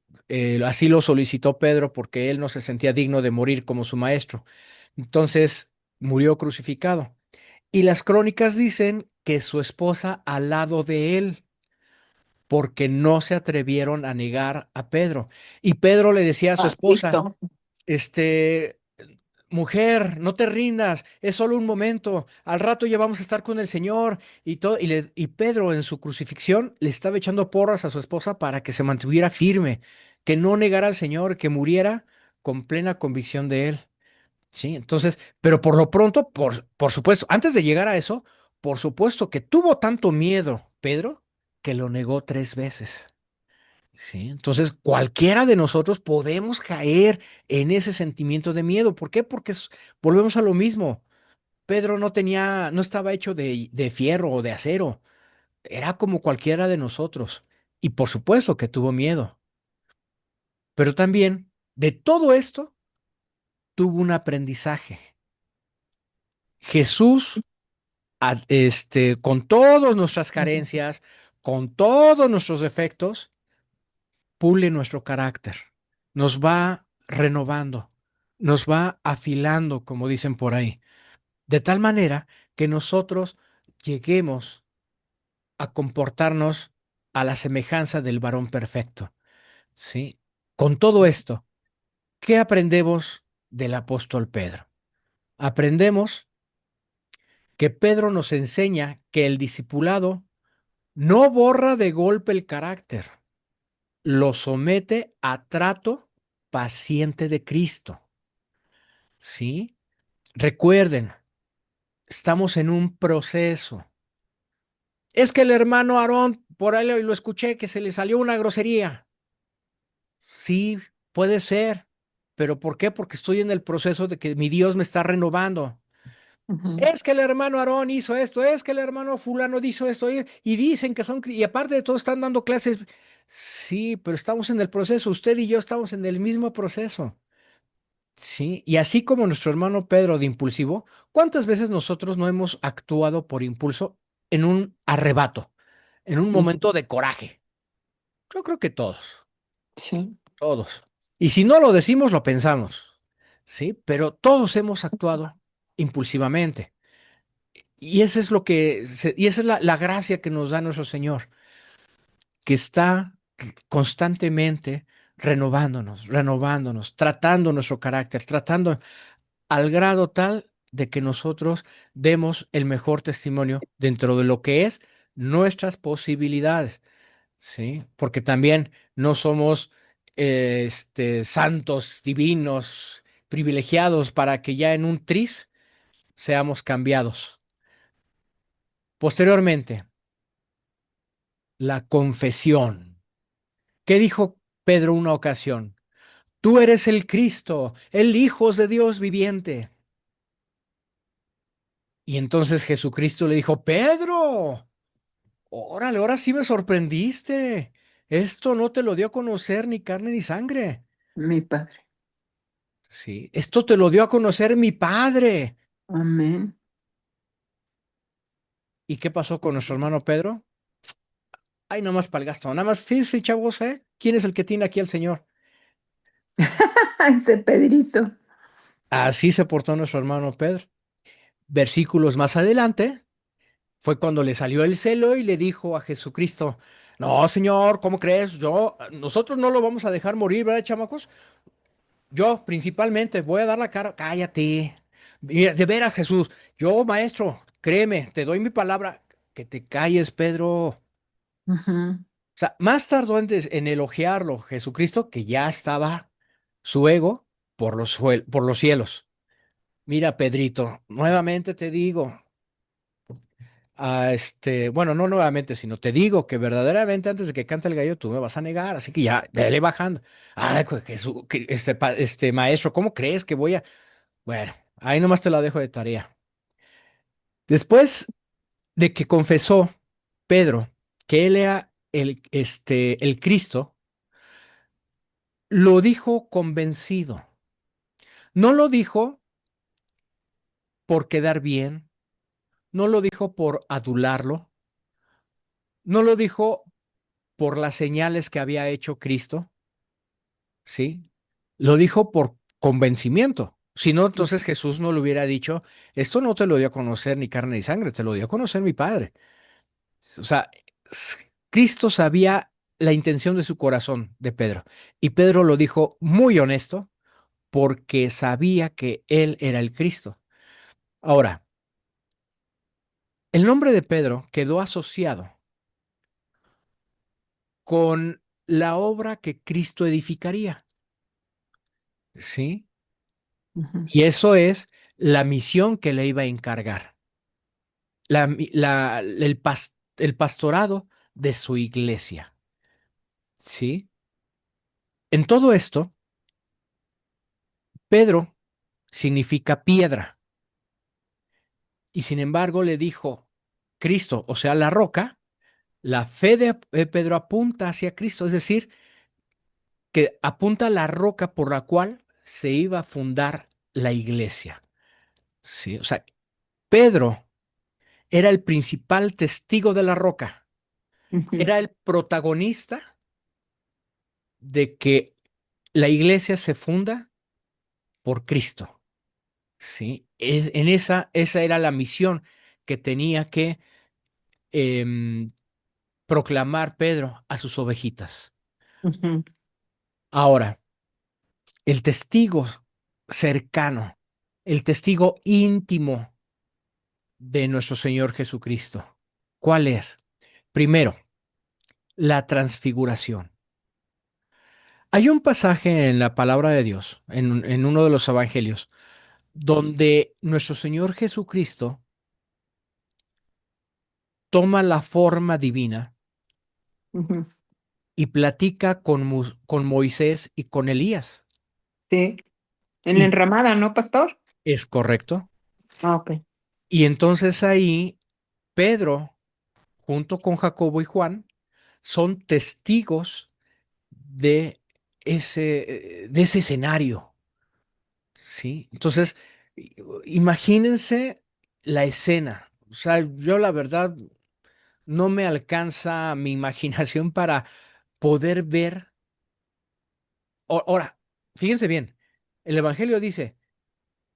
S1: Así lo solicitó Pedro porque él no se sentía digno de morir como su maestro. Entonces murió crucificado. Y las crónicas dicen que su esposa al lado de él, porque no se atrevieron a negar a Pedro. Y Pedro le decía a su
S2: Ah,
S1: esposa,
S2: listo.
S1: este, mujer, no te rindas, es solo un momento, al rato ya vamos a estar con el Señor y todo. Y Pedro en su crucifixión le estaba echando porras a su esposa para que se mantuviera firme, que no negara al Señor, que muriera con plena convicción de él. Sí, entonces, pero por lo pronto, por supuesto, antes de llegar a eso, por supuesto que tuvo tanto miedo Pedro que lo negó 3 veces. Sí, entonces cualquiera de nosotros podemos caer en ese sentimiento de miedo. ¿Por qué? Porque volvemos a lo mismo. Pedro no estaba hecho de fierro o de acero. Era como cualquiera de nosotros. Y por supuesto que tuvo miedo. Pero también de todo esto tuvo un aprendizaje. Jesús, con todas nuestras carencias, con todos nuestros defectos, pule nuestro carácter, nos va renovando, nos va afilando, como dicen por ahí, de tal manera que nosotros lleguemos a comportarnos a la semejanza del varón perfecto, ¿sí? Con todo esto, ¿qué aprendemos del apóstol Pedro? Aprendemos que Pedro nos enseña que el discipulado no borra de golpe el carácter, lo somete a trato paciente de Cristo. ¿Sí? Recuerden, estamos en un proceso. Es que el hermano Aarón, por ahí lo escuché, que se le salió una grosería. Sí, puede ser, ¿Pero por qué? Porque estoy en el proceso de que mi Dios me está renovando.
S2: Ujú.
S1: Es que el hermano Aarón hizo esto, es que el hermano fulano hizo esto, y dicen que son, y aparte de todo están dando clases. Sí, pero estamos en el proceso, usted y yo estamos en el mismo proceso. Sí, y así como nuestro hermano Pedro de impulsivo, ¿cuántas veces nosotros no hemos actuado por impulso en un arrebato, en un
S2: Mm,
S1: momento de coraje? Yo creo que todos,
S2: sí,
S1: todos. Y si no lo decimos, lo pensamos, ¿sí? Pero todos hemos actuado impulsivamente. Y esa es y esa es la gracia que nos da nuestro Señor, que está constantemente renovándonos, tratando nuestro carácter, tratando al grado tal de que nosotros demos el mejor testimonio dentro de lo que es nuestras posibilidades, ¿sí? Porque también no somos santos, divinos, privilegiados para que ya en un tris seamos cambiados. Posteriormente, la confesión. ¿Qué dijo Pedro una ocasión? Tú eres el Cristo, el Hijo de Dios viviente. Y entonces Jesucristo le dijo, Pedro, órale, ahora sí me sorprendiste. Esto no te lo dio a conocer ni carne ni sangre.
S2: mi Padre.
S1: Sí, esto te lo dio a conocer mi Padre.
S2: Amén.
S1: ¿Y qué pasó con nuestro hermano Pedro? Ay, nomás para el gasto, nada más, fíjense, chavos, ¿eh? ¿Quién es el que tiene aquí al Señor?
S2: Ese Pedrito.
S1: Así se portó nuestro hermano Pedro. Versículos más adelante, fue cuando le salió el celo y le dijo a Jesucristo, no, Señor, ¿cómo crees? Nosotros no lo vamos a dejar morir, ¿verdad, chamacos? Yo principalmente voy a dar la cara. Cállate. Mira, de veras, Jesús, yo, maestro, créeme, te doy mi palabra, que te calles, Pedro. O
S2: Ujú,
S1: sea, más tardó en elogiarlo Jesucristo, que ya estaba su ego por los cielos. Mira, Pedrito, nuevamente te digo, bueno, no nuevamente, sino te digo que verdaderamente antes de que cante el gallo tú me vas a negar, así que ya, vele bajando. Ay, Jesús, maestro, ¿cómo crees que voy a? Bueno, ahí nomás te la dejo de tarea. Después de que confesó Pedro que él era el Cristo, lo dijo convencido. No lo dijo por quedar bien, no lo dijo por adularlo, no lo dijo por las señales que había hecho Cristo, ¿sí? Lo dijo por convencimiento. Si no, entonces Jesús no le hubiera dicho, esto no te lo dio a conocer ni carne ni sangre, te lo dio a conocer mi Padre. O sea, Cristo sabía la intención de su corazón de Pedro. Y Pedro lo dijo muy honesto porque sabía que él era el Cristo. Ahora, el nombre de Pedro quedó asociado con la obra que Cristo edificaría, ¿sí?
S2: ujú,
S1: Y eso es la misión que le iba a encargar, el pastorado de su iglesia, ¿sí? En todo esto, Pedro significa piedra. Y sin embargo le dijo, Cristo, o sea, la roca, la fe de Pedro apunta hacia Cristo, es decir, que apunta a la roca por la cual se iba a fundar la iglesia. Sí, o sea, Pedro era el principal testigo de la roca,
S2: ujú,
S1: era el protagonista de que la iglesia se funda por Cristo. Sí, esa era la misión que tenía que em, proclamar Pedro a sus ovejitas.
S2: ujú,
S1: Ahora, el testigo cercano, el testigo íntimo de nuestro Señor Jesucristo, ¿cuál es? Primero, la transfiguración. Hay un pasaje en la palabra de Dios, en uno de los evangelios, donde nuestro Señor Jesucristo toma la forma divina
S2: ujú.
S1: y platica con Moisés y con Elías.
S2: Sí. En la
S1: Y
S2: enramada, ¿no, pastor?
S1: es correcto.
S2: Ah, ok.
S1: Y entonces ahí Pedro, junto con Jacobo y Juan, son testigos de de ese escenario, ¿sí? Entonces, imagínense la escena. O sea, yo la verdad no me alcanza mi imaginación para poder ver. Ahora, fíjense bien, el Evangelio dice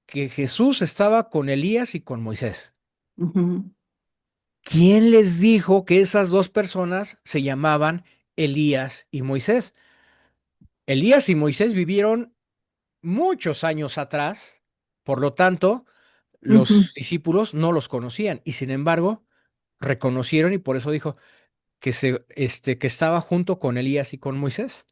S1: que Jesús estaba con Elías y con Moisés.
S2: Ujú,
S1: ¿Quién les dijo que esas dos personas se llamaban Elías y Moisés? Elías y Moisés vivieron muchos años atrás, por lo tanto,
S2: ujú.
S1: los discípulos no los conocían y sin embargo reconocieron y por eso dijo que estaba junto con Elías y con Moisés.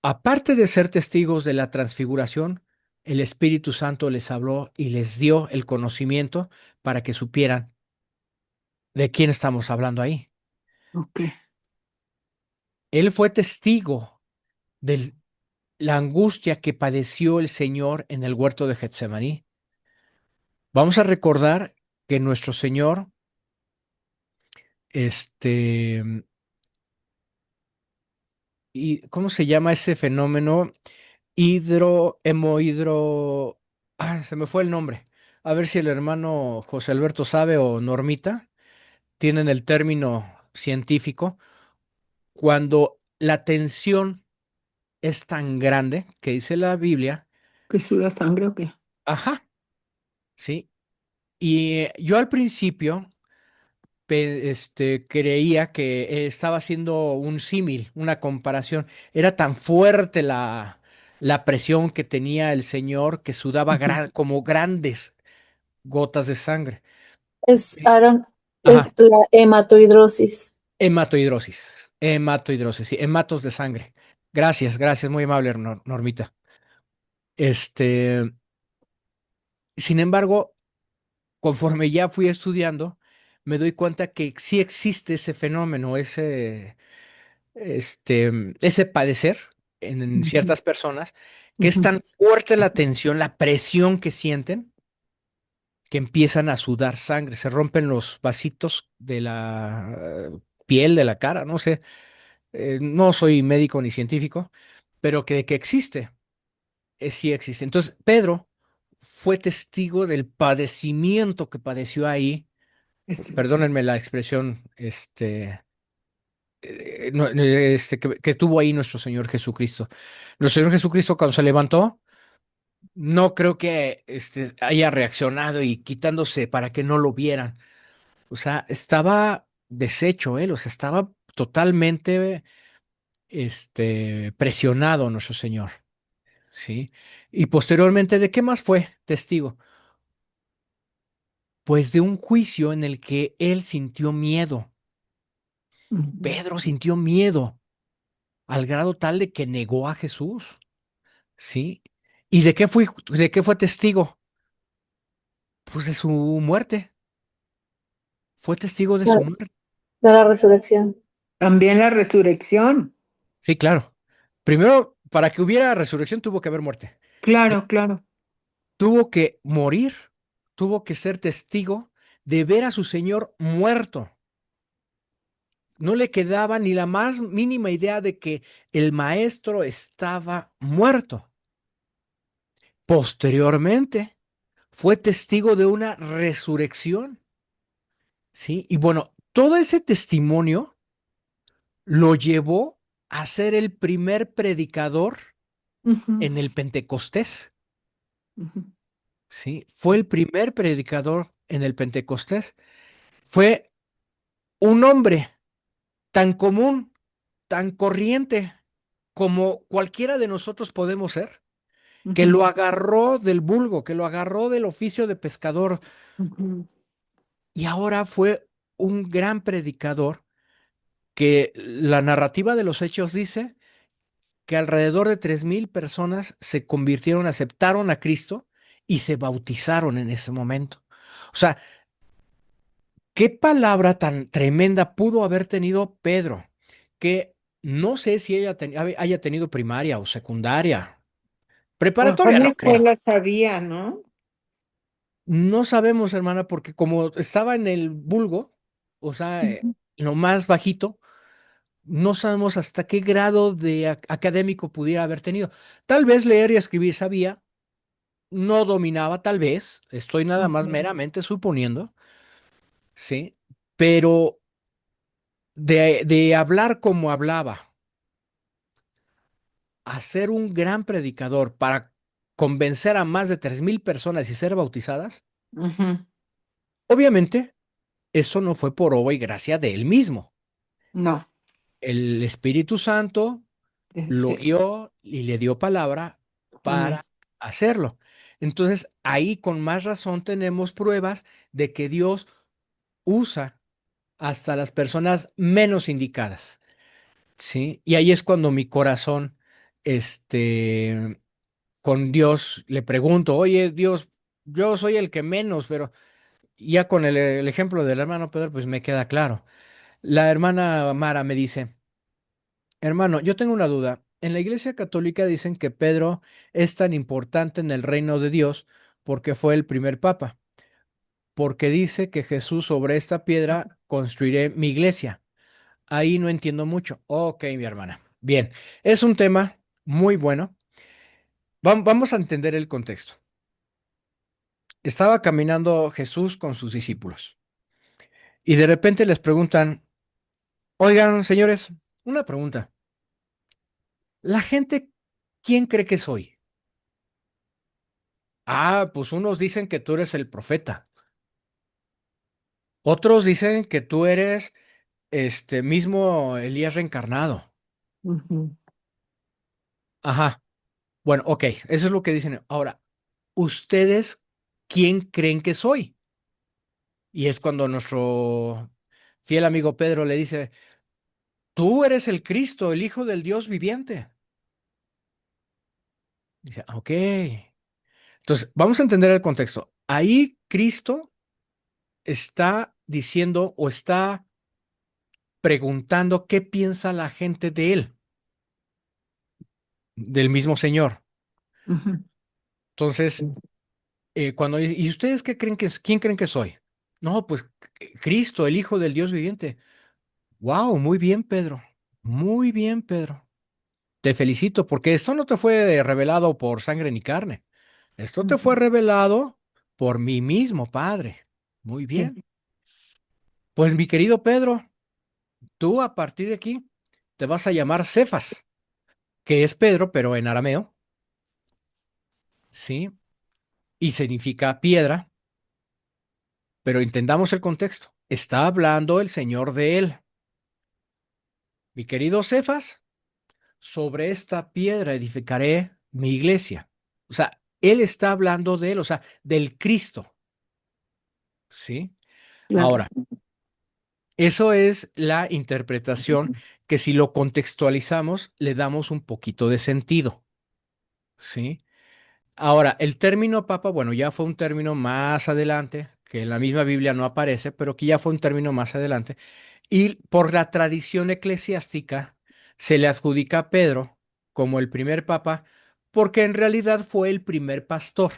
S1: Aparte de ser testigos de la transfiguración, el Espíritu Santo les habló y les dio el conocimiento para que supieran de quién estamos hablando ahí.
S2: Ok.
S1: Él fue testigo de la angustia que padeció el Señor en el huerto de Getsemaní. Vamos a recordar que nuestro Señor, este, ¿cómo se llama ese fenómeno? Se me fue el nombre. A ver si el hermano José Alberto sabe o Normita tienen el término científico. Cuando la tensión es tan grande, que dice la Biblia,
S2: ¿Que suda sangre o qué?
S1: ajá, sí. Y yo al principio creía que estaba haciendo un símil, una comparación. Era tan fuerte la presión que tenía el Señor que sudaba
S2: Ujú.
S1: como grandes gotas de sangre.
S4: Es, Aaron,
S1: Ajá,
S4: es la hematohidrosis.
S1: hematohidrosis, sí, hematos de sangre. Gracias, gracias, muy amable, Normita. Este, sin embargo, conforme ya fui estudiando, me doy cuenta que sí existe ese fenómeno, ese padecer en
S2: Ujú,
S1: ciertas personas, que es
S2: ujú,
S1: tan fuerte la tensión, la presión que sienten, que empiezan a sudar sangre, se rompen los vasitos de la piel de la cara, no sé, no soy médico ni científico, pero que de que existe, sí existe. Entonces, Pedro fue testigo del padecimiento que padeció ahí,
S2: es-
S1: perdónenme la expresión, que tuvo ahí nuestro Señor Jesucristo. Nuestro Señor Jesucristo cuando se levantó, no creo que haya reaccionado y quitándose para que no lo vieran. O sea, estaba deshecho él, o sea, estaba totalmente presionado nuestro Señor, ¿sí? Y posteriormente, ¿de qué más fue testigo? Pues de un juicio en el que él sintió miedo.
S2: ujú.
S1: Pedro sintió miedo al grado tal de que negó a Jesús. Sí. ¿Y de qué fue testigo? Pues de su muerte. Fue testigo de su
S4: De
S1: muerte.
S4: la resurrección.
S2: También la resurrección.
S1: Sí, claro. Primero, para que hubiera resurrección tuvo que haber muerte.
S2: Claro, claro.
S1: Tuvo que morir, tuvo que ser testigo de ver a su Señor muerto. No le quedaba ni la más mínima idea de que el maestro estaba muerto. Posteriormente, fue testigo de una resurrección. ¿Sí? Y bueno, todo ese testimonio lo llevó a ser el primer predicador
S2: Ujú,
S1: en el Pentecostés,
S2: ujú,
S1: ¿sí? Fue el primer predicador en el Pentecostés. Fue un hombre tan común, tan corriente como cualquiera de nosotros podemos ser, que
S2: ujú,
S1: lo agarró del vulgo, que lo agarró del oficio de pescador
S2: ujú,
S1: y ahora fue un gran predicador que la narrativa de los hechos dice que alrededor de 3,000 personas se convirtieron, aceptaron a Cristo y se bautizaron en ese momento. O sea, ¿qué palabra tan tremenda pudo haber tenido Pedro? Que no sé si haya tenido primaria o secundaria,
S2: O
S1: Preparatoria
S2: en la
S1: no creo.
S2: escuela sabía, ¿no?
S1: No sabemos, hermana, porque como estaba en el vulgo, o sea,
S2: Ujú.
S1: lo más bajito, no sabemos hasta qué grado de académico pudiera haber tenido. Tal vez leer y escribir sabía, no dominaba, tal vez, estoy nada más
S2: Ujú.
S1: meramente suponiendo, ¿sí? Pero de hablar como hablaba, a ser un gran predicador para convencer a más de 3,000 personas y ser bautizadas,
S2: Ujú.
S1: obviamente eso no fue por obra y gracia de él mismo.
S2: No,
S1: El Espíritu Santo lo
S2: sí,
S1: guió y le dio palabra para
S2: honesto.
S1: hacerlo. Entonces, ahí con más razón tenemos pruebas de que Dios usa hasta las personas menos indicadas, ¿sí? Y ahí es cuando mi corazón, este, con Dios le pregunto, oye, Dios, yo soy el que menos, pero ya con el ejemplo del hermano Pedro, pues me queda claro. La hermana Mara me dice, hermano, yo tengo una duda. En la Iglesia Católica dicen que Pedro es tan importante en el reino de Dios porque fue el primer papa, porque dice que Jesús sobre esta piedra construiré mi iglesia. Ahí no entiendo mucho. Ok, mi hermana. Bien, es un tema muy bueno. Vamos a entender el contexto. Estaba caminando Jesús con sus discípulos y de repente les preguntan, oigan, señores, una pregunta. ¿La gente quién cree que soy? Ah, pues unos dicen que tú eres el profeta. Otros dicen que tú eres este mismo Elías reencarnado.
S2: Ujú.
S1: Ajá. Bueno, ok, eso es lo que dicen. Ahora, ¿ustedes quién creen que soy? Y es cuando nuestro fiel amigo Pedro le dice, tú eres el Cristo, el Hijo del Dios viviente. Dice, ok. Entonces, vamos a entender el contexto. Ahí Cristo está diciendo o está preguntando qué piensa la gente de él, del mismo Señor.
S2: Ujú.
S1: Entonces, ¿y ustedes qué creen que es? ¿Quién creen que soy? No, pues Cristo, el Hijo del Dios viviente. Wow, muy bien, Pedro. Muy bien, Pedro. Te felicito, porque esto no te fue revelado por sangre ni carne. Esto te fue
S2: Ujú.
S1: revelado por mí mismo, Padre. Muy bien.
S2: Sí,
S1: Pues mi querido Pedro, tú a partir de aquí te vas a llamar Cefas, que es Pedro, pero en arameo, ¿sí? Y significa piedra, pero entendamos el contexto. Está hablando el Señor de él. Mi querido Cefas, sobre esta piedra edificaré mi iglesia. O sea, él está hablando de él, o sea, del Cristo, ¿sí?
S2: claro.
S1: Ahora, eso es la interpretación que si lo contextualizamos, le damos un poquito de sentido, ¿sí? Ahora, el término papa, bueno, ya fue un término más adelante, que en la misma Biblia no aparece, pero que ya fue un término más adelante. Y por la tradición eclesiástica se le adjudica a Pedro como el primer papa, porque en realidad fue el primer pastor.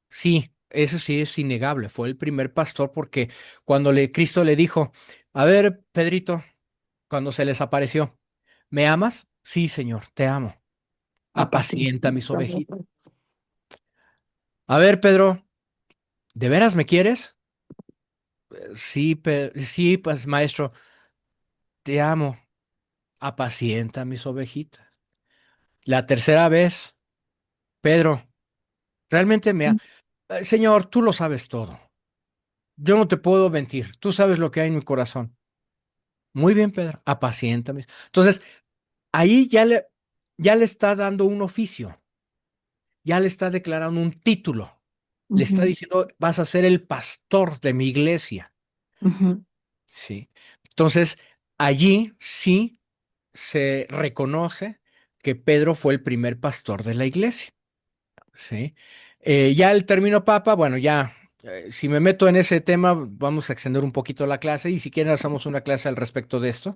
S1: Sí, eso sí es innegable, fue el primer pastor porque cuando Cristo le dijo, a ver, Pedrito, cuando se les apareció, ¿me amas? Sí, Señor, te amo. Apacienta mis ovejitas. A ver, Pedro, ¿de veras me quieres? Sí, sí, pues maestro, te amo. Apacienta mis ovejitas. La tercera vez, Pedro, realmente Señor, tú lo sabes todo. Yo no te puedo mentir. Tú sabes lo que hay en mi corazón. Muy bien, Pedro. Apaciéntame. Entonces, ahí ya le está dando un oficio. Ya le está declarando un título. Le está
S2: Ujú.
S1: diciendo, vas a ser el pastor de mi iglesia.
S2: Ujú.
S1: Sí. Entonces, allí sí se reconoce que Pedro fue el primer pastor de la iglesia. Sí. Ya el término papa, bueno, ya, si me meto en ese tema, vamos a extender un poquito la clase y si quieren hacemos una clase al respecto de esto.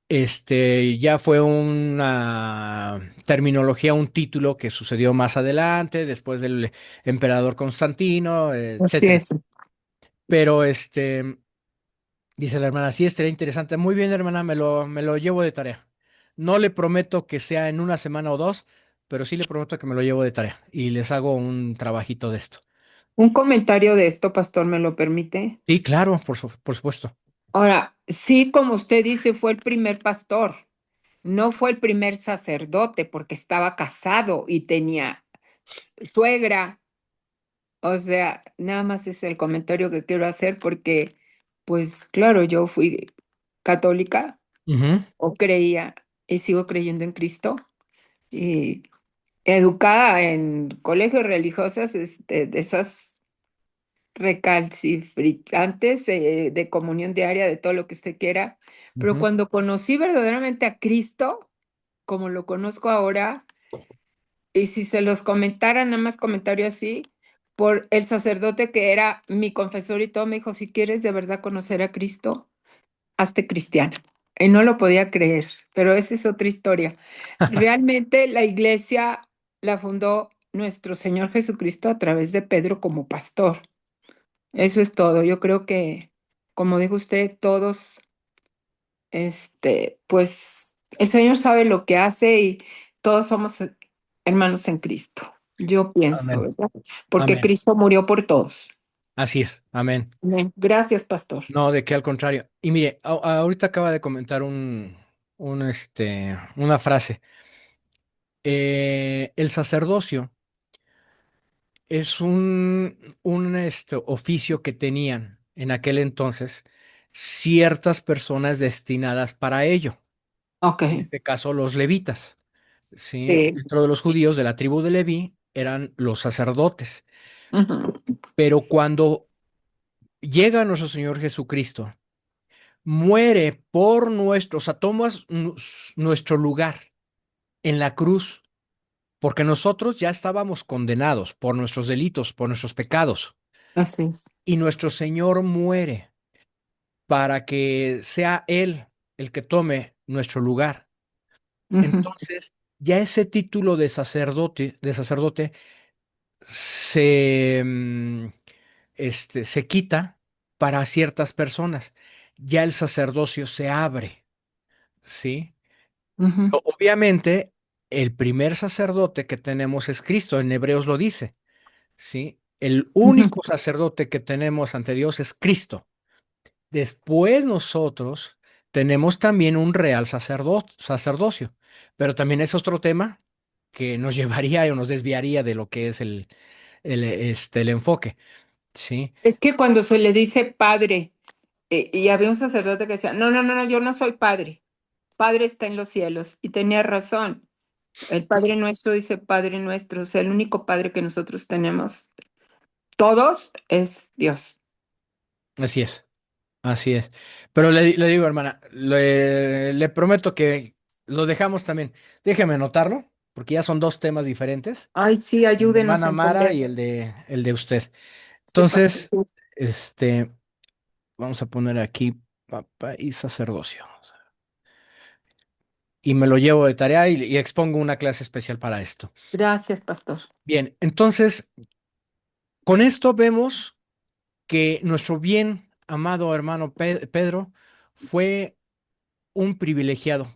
S1: Ya fue una terminología, un título que sucedió más adelante, después del emperador Constantino,
S2: Así
S1: etcétera.
S2: es.
S1: Pero dice la hermana, sí, estaría interesante. Muy bien, hermana, me lo llevo de tarea. No le prometo que sea en una semana o dos, pero sí le prometo que me lo llevo de tarea y les hago un trabajito de esto.
S2: Un comentario de esto, pastor, ¿me lo permite?
S1: Sí, claro, por supuesto.
S2: Ahora, sí, como usted dice, fue el primer pastor, no fue el primer sacerdote porque estaba casado y tenía suegra. O sea, nada más es el comentario que quiero hacer porque, pues claro, yo fui católica
S1: Ujú,
S2: o creía y sigo creyendo en Cristo y educada en colegios religiosos, de esas recalcitrantes, de comunión diaria, de todo lo que usted quiera, pero
S1: ujú.
S2: cuando conocí verdaderamente a Cristo, como lo conozco ahora, y si se los comentara, nada más comentario así, por el sacerdote que era mi confesor y todo, me dijo, si quieres de verdad conocer a Cristo, hazte cristiana. Y no lo podía creer, pero esa es otra historia. Realmente la iglesia la fundó nuestro Señor Jesucristo a través de Pedro como pastor. Eso es todo. Yo creo que, como dijo usted, todos, pues el Señor sabe lo que hace y todos somos hermanos en Cristo. Yo pienso,
S1: Amén,
S2: ¿verdad? Porque
S1: amén.
S2: Cristo murió por todos.
S1: Así es, amén.
S2: Amén. Gracias, pastor.
S1: No, de que al contrario. Y mire, ahorita acaba de comentar una frase. El sacerdocio es un oficio que tenían en aquel entonces ciertas personas destinadas para ello.
S2: Ok.
S1: En este caso, los levitas. ¿Sí?
S2: Sí.
S1: Dentro de los judíos de la tribu de Leví eran los sacerdotes.
S2: Ujú,
S1: Pero cuando llega nuestro Señor Jesucristo, muere por nuestro, o sea, toma nuestro lugar en la cruz, porque nosotros ya estábamos condenados por nuestros delitos, por nuestros pecados,
S2: así es.
S1: y nuestro Señor muere para que sea Él el que tome nuestro lugar.
S2: Ujú,
S1: Entonces, ya ese título de sacerdote se quita para ciertas personas. Ya el sacerdocio se abre, ¿sí?
S2: ujú,
S1: Obviamente, el primer sacerdote que tenemos es Cristo, en Hebreos lo dice, ¿sí? El
S2: ujú,
S1: único sacerdote que tenemos ante Dios es Cristo. Después nosotros tenemos también un real sacerdocio, pero también es otro tema que nos llevaría o nos desviaría de lo que es el enfoque, ¿sí?
S2: Es que cuando se le dice padre, y había un sacerdote que decía, no, no, no, no, yo no soy padre. Padre está en los cielos. Y tenía razón. El Padre Nuestro dice Padre Nuestro. O sea, el único Padre que nosotros tenemos, todos, es Dios.
S1: Así es. Así es. Pero le digo, hermana, le prometo que lo dejamos también. Déjeme anotarlo, porque ya son dos temas diferentes.
S2: Ay, sí,
S1: El de
S2: ayúdenos a
S1: hermana Mara
S2: entender
S1: y el de usted.
S2: este pastor.
S1: Entonces, este, vamos a poner aquí papa y sacerdocio. Y me lo llevo de tarea y expongo una clase especial para esto.
S2: Gracias, pastor.
S1: Bien, entonces, con esto vemos que nuestro bien amado hermano Pedro fue un privilegiado,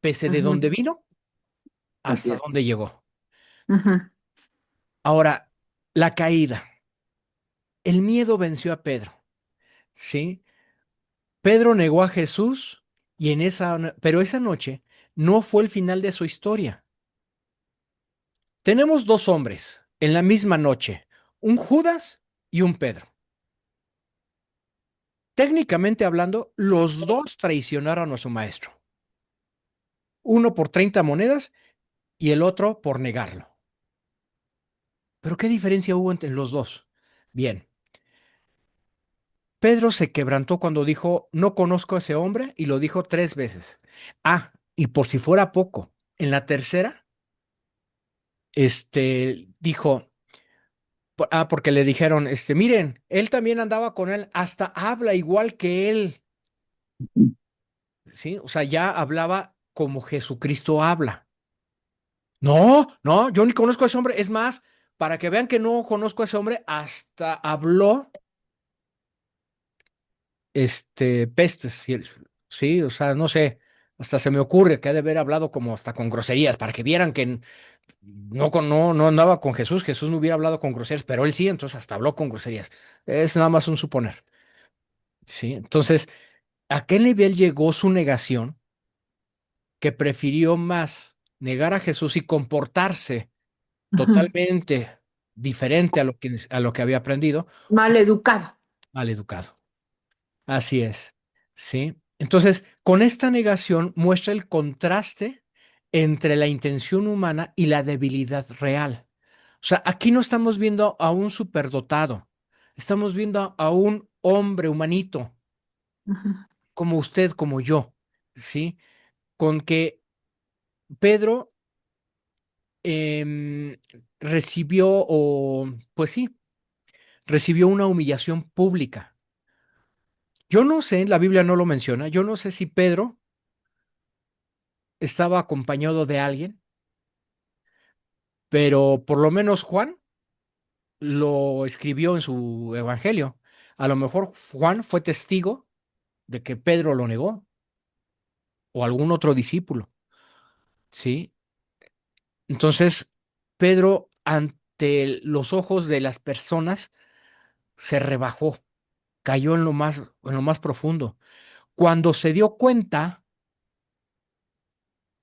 S1: pese de
S2: Ujú,
S1: dónde vino
S2: así
S1: hasta
S2: es.
S1: dónde llegó.
S2: Ujú,
S1: Ahora, la caída. El miedo venció a Pedro, ¿sí? Pedro negó a Jesús pero esa noche no fue el final de su historia. Tenemos dos hombres en la misma noche, un Judas y un Pedro. Técnicamente hablando, los dos traicionaron a su maestro. Uno por 30 monedas y el otro por negarlo. Pero ¿qué diferencia hubo entre los dos? Bien, Pedro se quebrantó cuando dijo, no conozco a ese hombre, y lo dijo tres veces. Ah, y por si fuera poco, en la tercera, dijo, porque le dijeron, miren, él también andaba con él, hasta habla igual que él, ¿sí? O sea, ya hablaba como Jesucristo habla. No, no, yo ni conozco a ese hombre. Es más, para que vean que no conozco a ese hombre, hasta habló pestes, sí, sí, o sea, no sé, hasta se me ocurre que ha de haber hablado como hasta con groserías, para que vieran que no andaba con Jesús, Jesús no hubiera hablado con groserías, pero él sí, entonces hasta habló con groserías. Es nada más un suponer, ¿sí? Entonces, ¿a qué nivel llegó su negación que prefirió más negar a Jesús y comportarse
S2: Ujú.
S1: totalmente diferente a lo que había aprendido,
S2: Mal educado.
S1: mal educado? Así es, ¿sí? Entonces, con esta negación muestra el contraste entre la intención humana y la debilidad real. O sea, aquí no estamos viendo a un superdotado, estamos viendo a un hombre humanito,
S2: Ujú,
S1: como usted, como yo, ¿sí? Con que Pedro em, recibió, o pues sí, recibió una humillación pública. Yo no sé, la Biblia no lo menciona, yo no sé si Pedro estaba acompañado de alguien, pero por lo menos Juan lo escribió en su evangelio. A lo mejor Juan fue testigo de que Pedro lo negó o algún otro discípulo, ¿sí? Entonces, Pedro, ante los ojos de las personas, se rebajó, cayó en lo más profundo. Cuando se dio cuenta,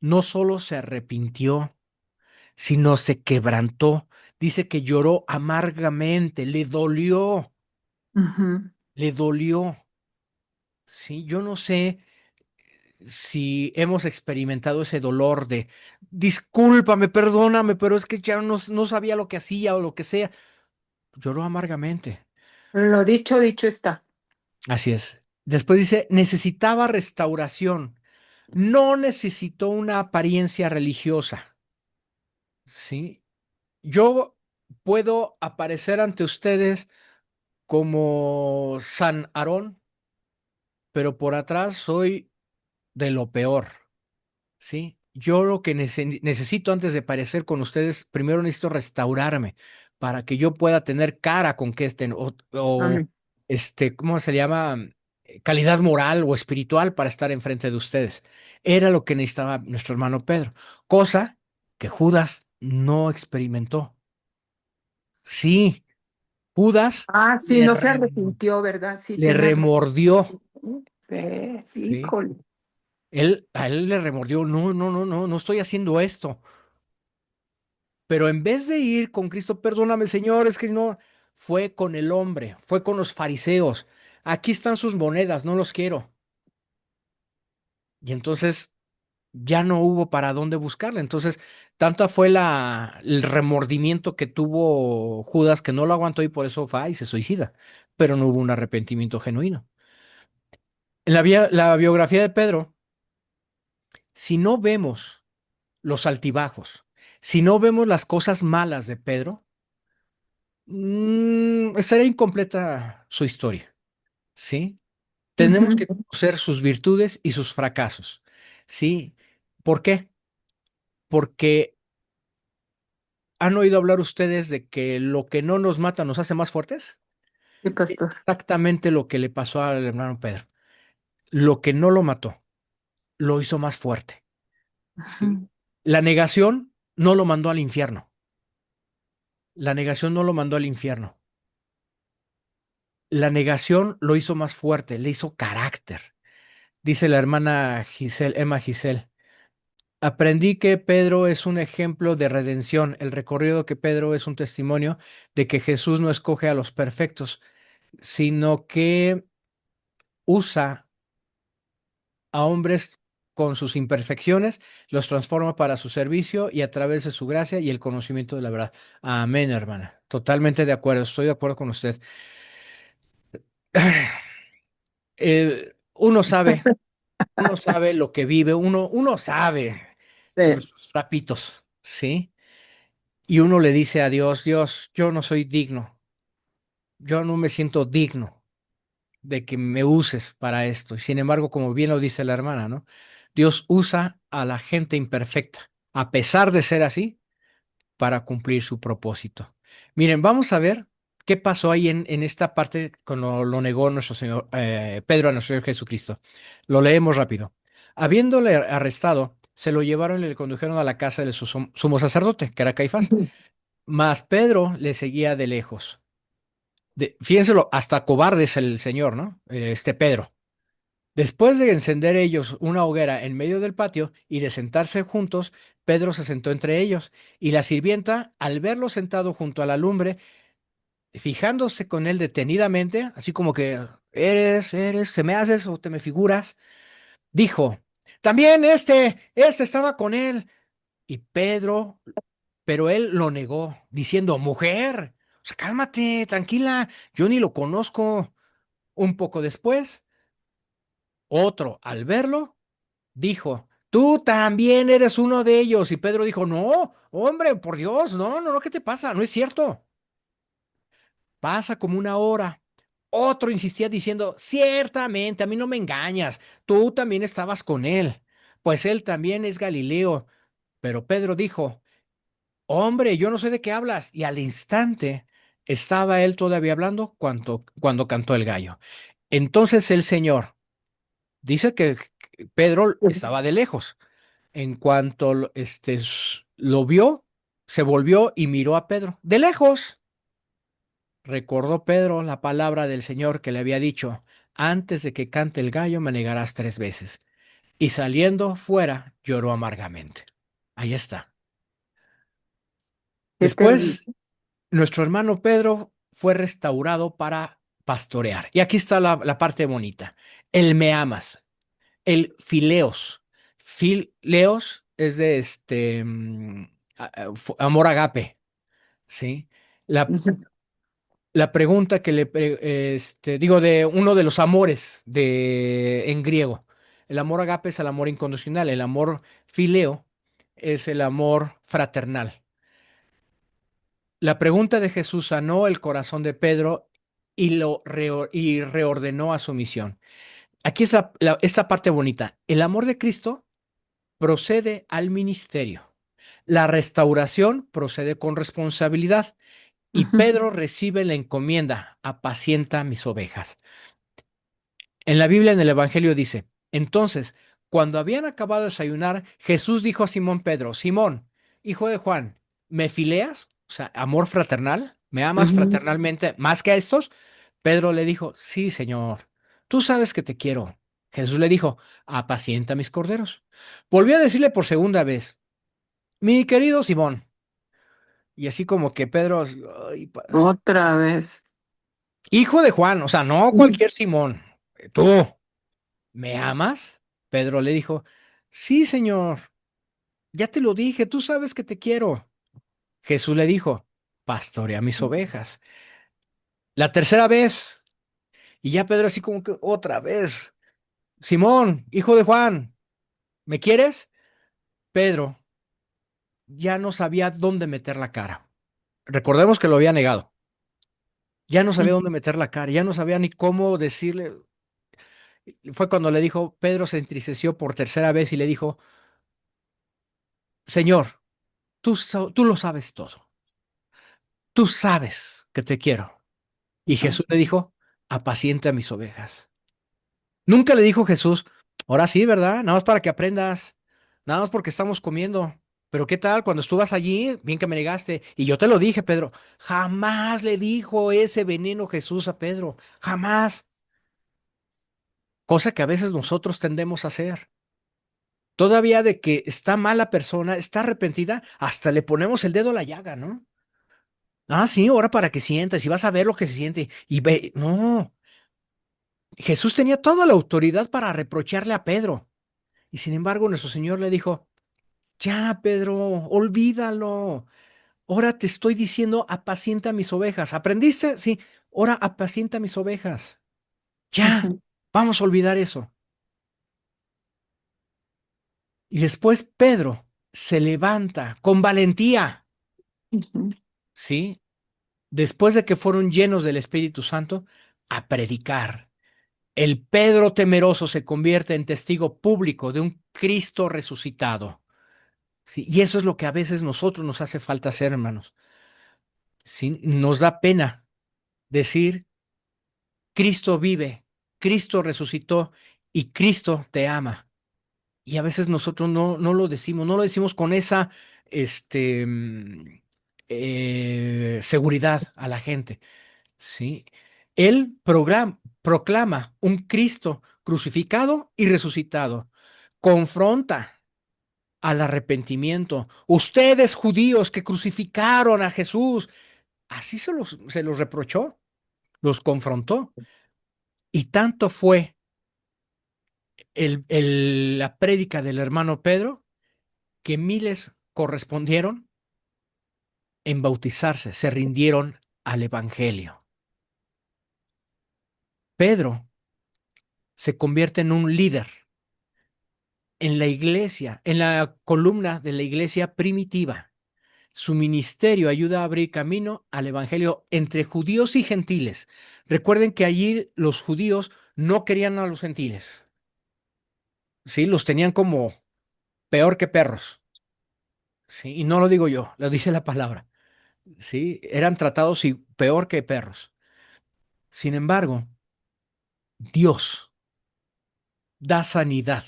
S1: no solo se arrepintió, sino se quebrantó. Dice que lloró amargamente,
S2: ujú.
S1: le dolió. Sí, yo no sé si hemos experimentado ese dolor de, discúlpame, perdóname, pero es que ya no sabía lo que hacía o lo que sea. Lloró amargamente.
S2: Lo dicho, dicho está.
S1: Así es. Después dice, necesitaba restauración. No necesitó una apariencia religiosa. Sí, yo puedo aparecer ante ustedes como San Aarón, pero por atrás soy de lo peor. Sí, yo lo que necesito antes de parecer con ustedes, primero necesito restaurarme para que yo pueda tener cara con que estén, o,
S2: Amén.
S1: ¿cómo se llama? Calidad moral o espiritual para estar enfrente de ustedes. Era lo que necesitaba nuestro hermano Pedro, cosa que Judas no experimentó. Sí, Judas
S2: Ah, sí,
S1: le,
S2: no se
S1: rem-
S2: arrepintió, ¿verdad? Sí,
S1: le
S2: tiene
S1: remordió,
S2: razón. Sí,
S1: ¿sí?
S2: híjole.
S1: A él le remordió, no estoy haciendo esto. Pero en vez de ir con Cristo, perdóname, Señor, es que no, fue con el hombre, fue con los fariseos. Aquí están sus monedas, no los quiero. Y entonces ya no hubo para dónde buscarle. Entonces, tanta fue el remordimiento que tuvo Judas que no lo aguantó y por eso va y se suicida. Pero no hubo un arrepentimiento genuino. En la biografía de Pedro, si no vemos los altibajos, si no vemos las cosas malas de Pedro, estaría incompleta su historia, ¿sí? Tenemos
S2: Ujú.
S1: que conocer sus virtudes y sus fracasos, ¿sí? ¿Por qué? Porque han oído hablar ustedes de que lo que no nos mata nos hace más fuertes.
S2: Sí, pastor.
S1: Exactamente lo que le pasó al hermano Pedro. Lo que no lo mató, lo hizo más fuerte, ¿sí?
S2: Ujú.
S1: La negación no lo mandó al infierno. La negación no lo mandó al infierno. La negación lo hizo más fuerte, le hizo carácter. Dice la hermana Giselle, Emma Giselle. Aprendí que Pedro es un ejemplo de redención. El recorrido que Pedro es un testimonio de que Jesús no escoge a los perfectos, sino que usa a hombres con sus imperfecciones, los transforma para su servicio y a través de su gracia y el conocimiento de la verdad. Amén, hermana. Totalmente de acuerdo. Estoy de acuerdo con usted. Uno sabe lo que vive, uno sabe
S2: Sí.
S1: nuestros trapitos, ¿sí? Y uno le dice a Dios, Dios, yo no soy digno, yo no me siento digno, de que me uses para esto. Y sin embargo, como bien lo dice la hermana, ¿no? Dios usa a la gente imperfecta, a pesar de ser así, para cumplir su propósito. Miren, vamos a ver qué pasó ahí en esta parte cuando lo negó nuestro Señor Pedro a nuestro Señor Jesucristo. Lo leemos rápido. Habiéndole arrestado, se lo llevaron y le condujeron a la casa del sumo sacerdote, que era Caifás. Mas Pedro le seguía de lejos. Fíjenselo, hasta cobarde es el Señor, ¿no? Este Pedro. Después de encender ellos una hoguera en medio del patio y de sentarse juntos, Pedro se sentó entre ellos, y la sirvienta, al verlo sentado junto a la lumbre, fijándose con él detenidamente, así como que, se me haces o te me figuras, dijo, también este estaba con él. Y Pedro, pero él lo negó, diciendo, mujer, o sea, cálmate, tranquila, yo ni lo conozco. Un poco después, otro, al verlo, dijo, tú también eres uno de ellos. Y Pedro dijo, no, hombre, por Dios, no, ¿qué te pasa? No es cierto. Pasa como una hora. Otro insistía diciendo, ciertamente, a mí no me engañas, tú también estabas con él, pues él también es Galileo. Pero Pedro dijo, hombre, yo no sé de qué hablas. Y al instante estaba él todavía hablando cuando cantó el gallo. Entonces el Señor dice que Pedro estaba de lejos. En cuanto lo vio, se volvió y miró a Pedro. De lejos. Recordó Pedro la palabra del Señor que le había dicho, antes de que cante el gallo me negarás 3 veces. Y saliendo fuera, lloró amargamente. Ahí está.
S2: Qué terrible.
S1: Después, nuestro hermano Pedro fue restaurado para pastorear. Y aquí está la parte bonita. El me amas, el fileos. Fileos es de amor agape, ¿sí? La,
S2: Ujú,
S1: la pregunta que digo, de uno de los amores en griego. El amor agape es el amor incondicional, el amor fileo es el amor fraternal. La pregunta de Jesús sanó el corazón de Pedro y reordenó a su misión. Aquí es esta parte bonita. El amor de Cristo procede al ministerio. La restauración procede con responsabilidad. Y
S2: ujú,
S1: Pedro recibe la encomienda, apacienta mis ovejas. En la Biblia, en el Evangelio dice, entonces, cuando habían acabado de desayunar, Jesús dijo a Simón Pedro, Simón, hijo de Juan, ¿me fileas? O sea, amor fraternal, ¿me amas
S2: ujú.
S1: fraternalmente más que a estos? Pedro le dijo, sí, Señor, tú sabes que te quiero. Jesús le dijo, apacienta mis corderos. Volvió a decirle por segunda vez, mi querido Simón. Y así como que Pedro, "Ay,
S2: Otra vez.
S1: hijo de Juan, o sea, no
S2: Ujú,
S1: cualquier Simón, tú, ¿me amas?" Pedro le dijo, sí, Señor, ya te lo dije, tú sabes que te quiero. Jesús le dijo, pastorea mis ovejas. La tercera vez, y ya Pedro así como que otra vez, Simón, hijo de Juan, ¿me quieres? Pedro ya no sabía dónde meter la cara. Recordemos que lo había negado. Ya no sabía dónde meter la cara, ya no sabía ni cómo decirle. Fue cuando le dijo, Pedro se entristeció por tercera vez y le dijo, Señor, tú lo sabes todo. Tú sabes que te quiero. Y Jesús le dijo, apacienta mis ovejas. Nunca le dijo Jesús, ahora sí, ¿verdad? Nada más para que aprendas, nada más porque estamos comiendo. Pero ¿qué tal cuando estuvas allí? Bien que me negaste. Y yo te lo dije, Pedro. Jamás le dijo ese veneno Jesús a Pedro. Jamás. Cosa que a veces nosotros tendemos a hacer. Todavía de que está mala persona, está arrepentida, hasta le ponemos el dedo a la llaga, ¿no? Ah, sí, ahora para que sientas y vas a ver lo que se siente. Y ve, no, Jesús tenía toda la autoridad para reprocharle a Pedro. Y sin embargo, nuestro Señor le dijo, ya, Pedro, olvídalo. Ahora te estoy diciendo, apacienta mis ovejas. ¿Aprendiste? Sí, ahora apacienta mis ovejas. Ya,
S2: ujú,
S1: vamos a olvidar eso. Y después Pedro se levanta con valentía,
S2: ujú.
S1: ¿sí? Después de que fueron llenos del Espíritu Santo, a predicar. El Pedro temeroso se convierte en testigo público de un Cristo resucitado. ¿Sí? Y eso es lo que a veces nosotros nos hace falta hacer, hermanos. ¿Sí? Nos da pena decir, Cristo vive, Cristo resucitó y Cristo te ama. Y a veces nosotros no lo decimos, no lo decimos con esa este, seguridad a la gente. ¿Sí? Él proclama un Cristo crucificado y resucitado. Confronta al arrepentimiento. Ustedes, judíos que crucificaron a Jesús, así se los reprochó, los confrontó. Y tanto fue la prédica del hermano Pedro que miles correspondieron en bautizarse, se rindieron al Evangelio. Pedro se convierte en un líder en la iglesia, en la columna de la iglesia primitiva. Su ministerio ayuda a abrir camino al evangelio entre judíos y gentiles. Recuerden que allí los judíos no querían a los gentiles. Sí, los tenían como peor que perros. Sí, y no lo digo yo, lo dice la palabra. Sí, eran tratados y peor que perros. Sin embargo, Dios da sanidad.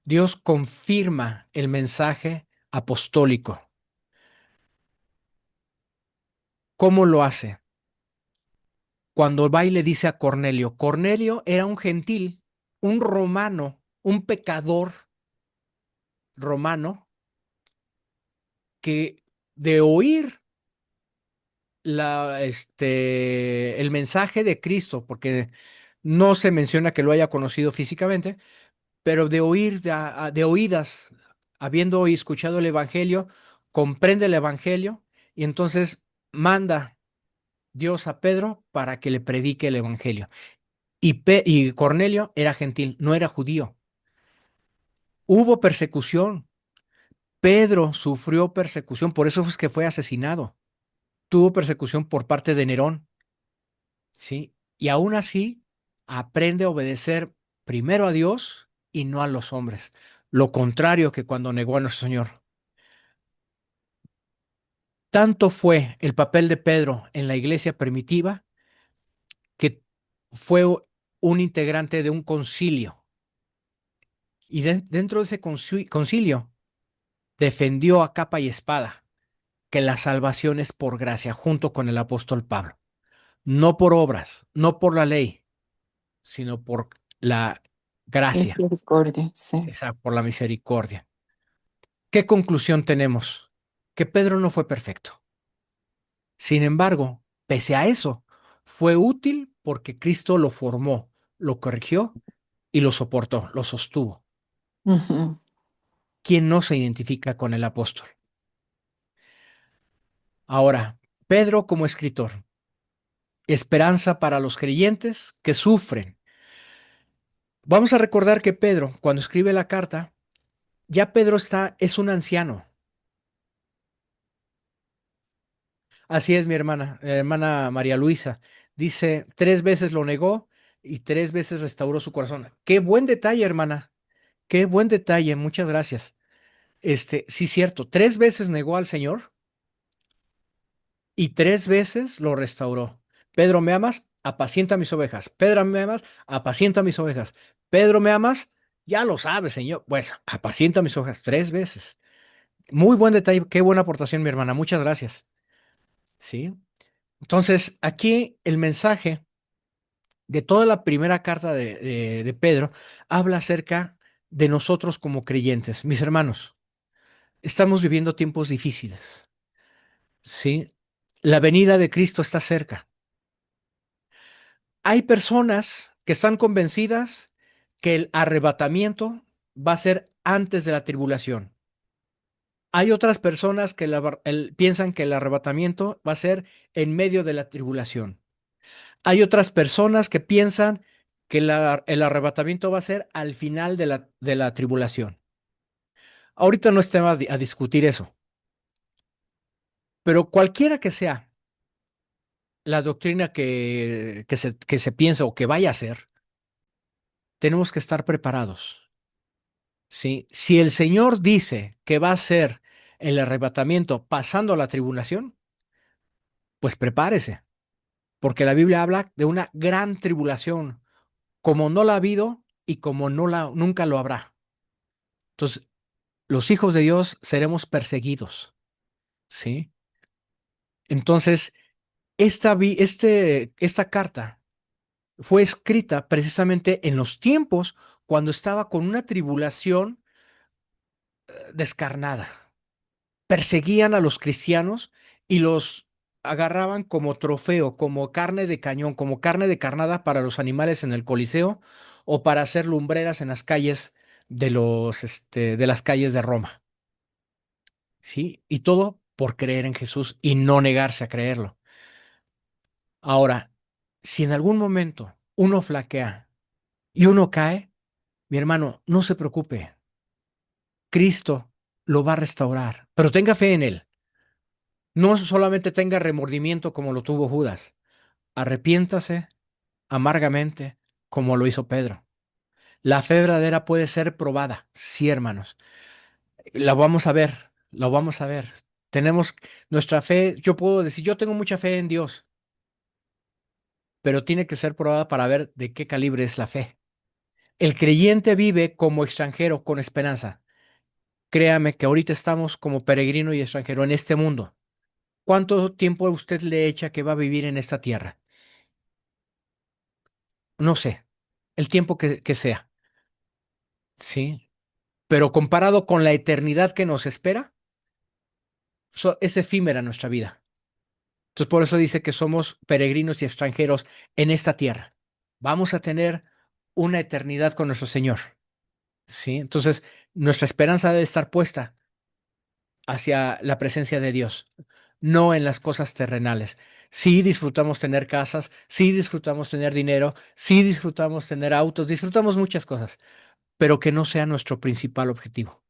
S1: Dios confirma el mensaje apostólico. ¿Cómo lo hace? Cuando va y le dice a Cornelio, Cornelio era un gentil, un romano, un pecador romano que de oír el mensaje de Cristo, porque no se menciona que lo haya conocido físicamente, pero de oír, de oídas, habiendo escuchado el Evangelio, comprende el Evangelio y entonces manda Dios a Pedro para que le predique el Evangelio. Y Cornelio era gentil, no era judío. Hubo persecución. Pedro sufrió persecución, por eso es que fue asesinado. Tuvo persecución por parte de Nerón, ¿sí? Y aún así aprende a obedecer primero a Dios y no a los hombres. Lo contrario que cuando negó a nuestro Señor. Tanto fue el papel de Pedro en la iglesia primitiva que fue un integrante de un concilio. Y dentro de ese concilio defendió a capa y espada que la salvación es por gracia, junto con el apóstol Pablo. No por obras, no por la ley, sino por la gracia,
S2: Misericordia, sí.
S1: por la misericordia. ¿Qué conclusión tenemos? Que Pedro no fue perfecto. Sin embargo, pese a eso, fue útil porque Cristo lo formó, lo corrigió y lo soportó, lo sostuvo.
S2: Ujú.
S1: ¿Quién no se identifica con el apóstol? Ahora, Pedro como escritor, esperanza para los creyentes que sufren. Vamos a recordar que Pedro, cuando escribe la carta, ya Pedro es un anciano. Así es, mi hermana María Luisa. Dice, 3 veces lo negó y 3 veces restauró su corazón. Qué buen detalle, hermana. Qué buen detalle. Muchas gracias. Sí, cierto. 3 veces negó al Señor y 3 veces lo restauró. Pedro, ¿me amas? Apacienta mis ovejas. Pedro, ¿me amas? Apacienta mis ovejas. Pedro, ¿me amas? Ya lo sabes, Señor. Pues, apacienta mis ovejas 3 veces. Muy buen detalle. Qué buena aportación, mi hermana. Muchas gracias. Sí. Entonces, aquí el mensaje de toda la primera carta de Pedro habla acerca de nosotros como creyentes. Mis hermanos, estamos viviendo tiempos difíciles, ¿sí? La venida de Cristo está cerca. Hay personas que están convencidas que el arrebatamiento va a ser antes de la tribulación. Hay otras personas que piensan que el arrebatamiento va a ser en medio de la tribulación. Hay otras personas que piensan que el arrebatamiento va a ser al final de la tribulación. Ahorita no es tema a discutir eso, pero cualquiera que sea la doctrina que se piensa o que vaya a ser, tenemos que estar preparados. ¿Sí? Si el Señor dice que va a ser el arrebatamiento pasando la tribulación, pues prepárese, porque la Biblia habla de una gran tribulación, como no la ha habido y como nunca lo habrá. Entonces, los hijos de Dios seremos perseguidos, ¿sí? Entonces, esta carta fue escrita precisamente en los tiempos cuando estaba con una tribulación descarnada. Perseguían a los cristianos y los agarraban como trofeo, como carne de cañón, como carne de carnada para los animales en el Coliseo o para hacer lumbreras en las calles de las calles de Roma, ¿sí? Y todo por creer en Jesús y no negarse a creerlo. Ahora, si en algún momento uno flaquea y uno cae, mi hermano, no se preocupe. Cristo lo va a restaurar, pero tenga fe en él. No solamente tenga remordimiento como lo tuvo Judas, arrepiéntase amargamente como lo hizo Pedro. La fe verdadera puede ser probada, sí, hermanos. La vamos a ver, lo vamos a ver. Tenemos nuestra fe, yo puedo decir, yo tengo mucha fe en Dios, pero tiene que ser probada para ver de qué calibre es la fe. El creyente vive como extranjero con esperanza. Créame que ahorita estamos como peregrino y extranjero en este mundo. ¿Cuánto tiempo a usted le echa que va a vivir en esta tierra? No sé, el tiempo que sea, ¿sí? Pero comparado con la eternidad que nos espera, es efímera nuestra vida. Entonces, por eso dice que somos peregrinos y extranjeros en esta tierra. Vamos a tener una eternidad con nuestro Señor, ¿sí? Entonces, nuestra esperanza debe estar puesta hacia la presencia de Dios, no en las cosas terrenales. Sí disfrutamos tener casas, sí disfrutamos tener dinero, sí disfrutamos tener autos, disfrutamos muchas cosas, pero que no sea nuestro principal objetivo.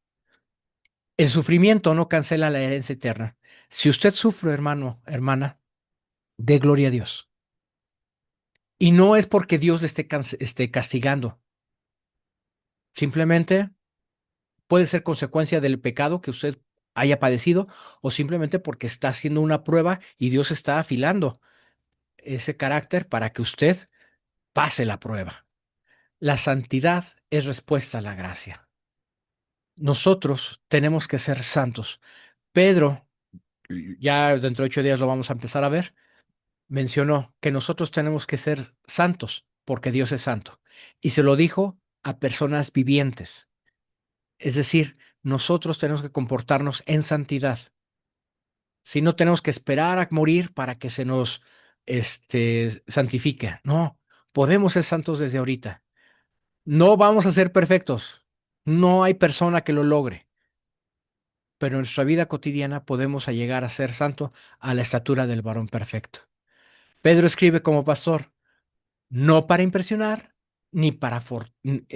S1: El sufrimiento no cancela la herencia eterna. Si usted sufre, hermano, hermana, dé gloria a Dios. Y no es porque Dios le esté castigando. Simplemente puede ser consecuencia del pecado que usted haya padecido o simplemente porque está haciendo una prueba y Dios está afilando ese carácter para que usted pase la prueba. La santidad es respuesta a la gracia. Nosotros tenemos que ser santos. Pedro, ya dentro de 8 días lo vamos a empezar a ver, mencionó que nosotros tenemos que ser santos porque Dios es santo. Y se lo dijo a personas vivientes. Es decir, nosotros tenemos que comportarnos en santidad. Si no tenemos que esperar a morir para que se nos santifique. No, podemos ser santos desde ahorita. No vamos a ser perfectos. No hay persona que lo logre. Pero en nuestra vida cotidiana podemos llegar a ser santo a la estatura del varón perfecto. Pedro escribe como pastor, no para impresionar, ni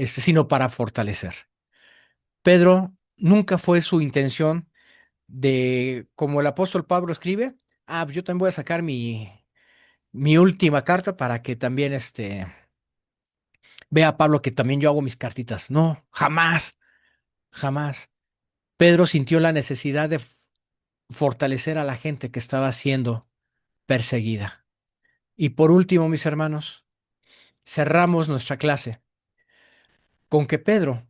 S1: sino para fortalecer. Pedro nunca fue su intención de, como el apóstol Pablo escribe, pues yo también voy a sacar mi última carta para que también vea Pablo que también yo hago mis cartitas. No, jamás, jamás. Pedro sintió la necesidad de fortalecer a la gente que estaba siendo perseguida. Y por último, mis hermanos, cerramos nuestra clase con que Pedro,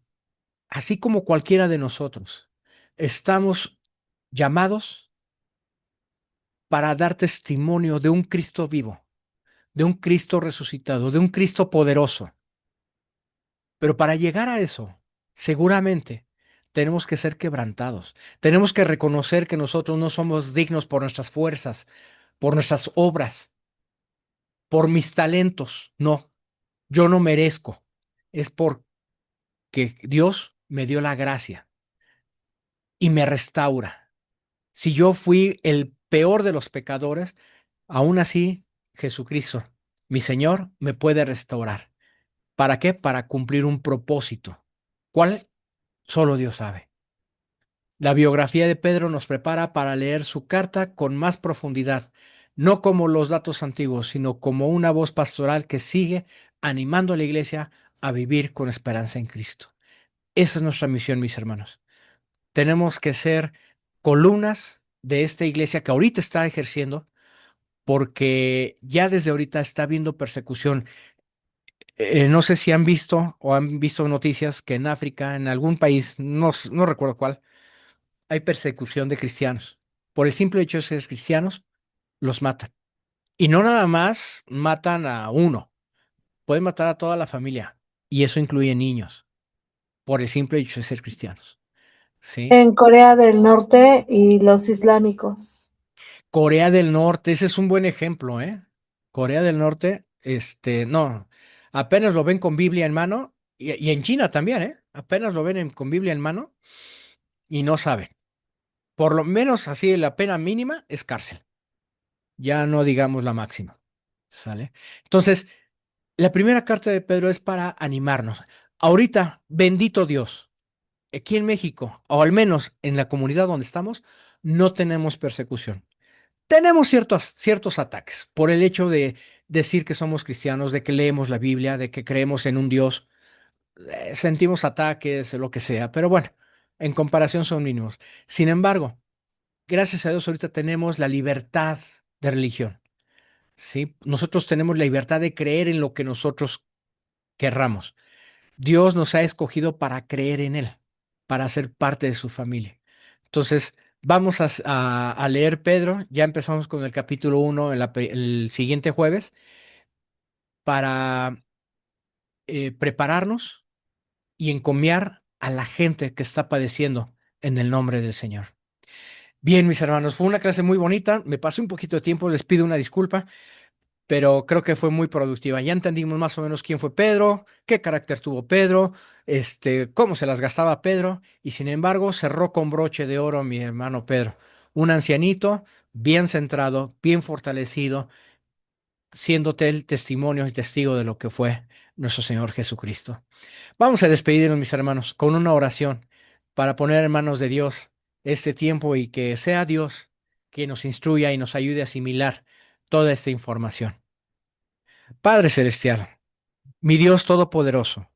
S1: así como cualquiera de nosotros, estamos llamados para dar testimonio de un Cristo vivo, de un Cristo resucitado, de un Cristo poderoso. Pero para llegar a eso, seguramente tenemos que ser quebrantados. Tenemos que reconocer que nosotros no somos dignos por nuestras fuerzas, por nuestras obras, por mis talentos. No, yo no merezco. Es porque Dios me dio la gracia y me restaura. Si yo fui el peor de los pecadores, aún así Jesucristo, mi Señor, me puede restaurar. ¿Para qué? Para cumplir un propósito. ¿Cuál? Solo Dios sabe. La biografía de Pedro nos prepara para leer su carta con más profundidad, no como los datos antiguos, sino como una voz pastoral que sigue animando a la iglesia a vivir con esperanza en Cristo. Esa es nuestra misión, mis hermanos. Tenemos que ser columnas de esta iglesia que ahorita está ejerciendo, porque ya desde ahorita está habiendo persecución. No sé si han visto o han visto noticias que en África, en algún país, no recuerdo cuál, hay persecución de cristianos. Por el simple hecho de ser cristianos, los matan. Y no nada más matan a uno, pueden matar a toda la familia. Y eso incluye niños, por el simple hecho de ser cristianos. ¿Sí?
S4: En Corea del Norte y los islámicos.
S1: Corea del Norte, ese es un buen ejemplo, ¿eh? Corea del Norte, no, apenas lo ven con Biblia en mano, y en China también, ¿eh? Apenas lo ven con Biblia en mano y no saben. Por lo menos así la pena mínima es cárcel, ya no digamos la máxima, ¿sale? Entonces, la primera carta de Pedro es para animarnos. Ahorita, bendito Dios, aquí en México, o al menos en la comunidad donde estamos, no tenemos persecución. Tenemos ciertos ataques por el hecho de decir que somos cristianos, de que leemos la Biblia, de que creemos en un Dios. Sentimos ataques, lo que sea, pero bueno, en comparación son mínimos. Sin embargo, gracias a Dios ahorita tenemos la libertad de religión, ¿sí? Nosotros tenemos la libertad de creer en lo que nosotros querramos. Dios nos ha escogido para creer en Él, para ser parte de su familia. Entonces, vamos a leer Pedro. Ya empezamos con el capítulo 1 el siguiente jueves para prepararnos y encomiar a la gente que está padeciendo en el nombre del Señor. Bien, mis hermanos, fue una clase muy bonita. Me pasé un poquito de tiempo, les pido una disculpa, pero creo que fue muy productiva. Ya entendimos más o menos quién fue Pedro, qué carácter tuvo Pedro, cómo se las gastaba Pedro, y sin embargo cerró con broche de oro mi hermano Pedro, un ancianito bien centrado, bien fortalecido, siéndote el testimonio y testigo de lo que fue nuestro Señor Jesucristo. Vamos a despedirnos, mis hermanos, con una oración para poner en manos de Dios este tiempo y que sea Dios quien nos instruya y nos ayude a asimilar toda esta información. Padre Celestial, mi Dios Todopoderoso,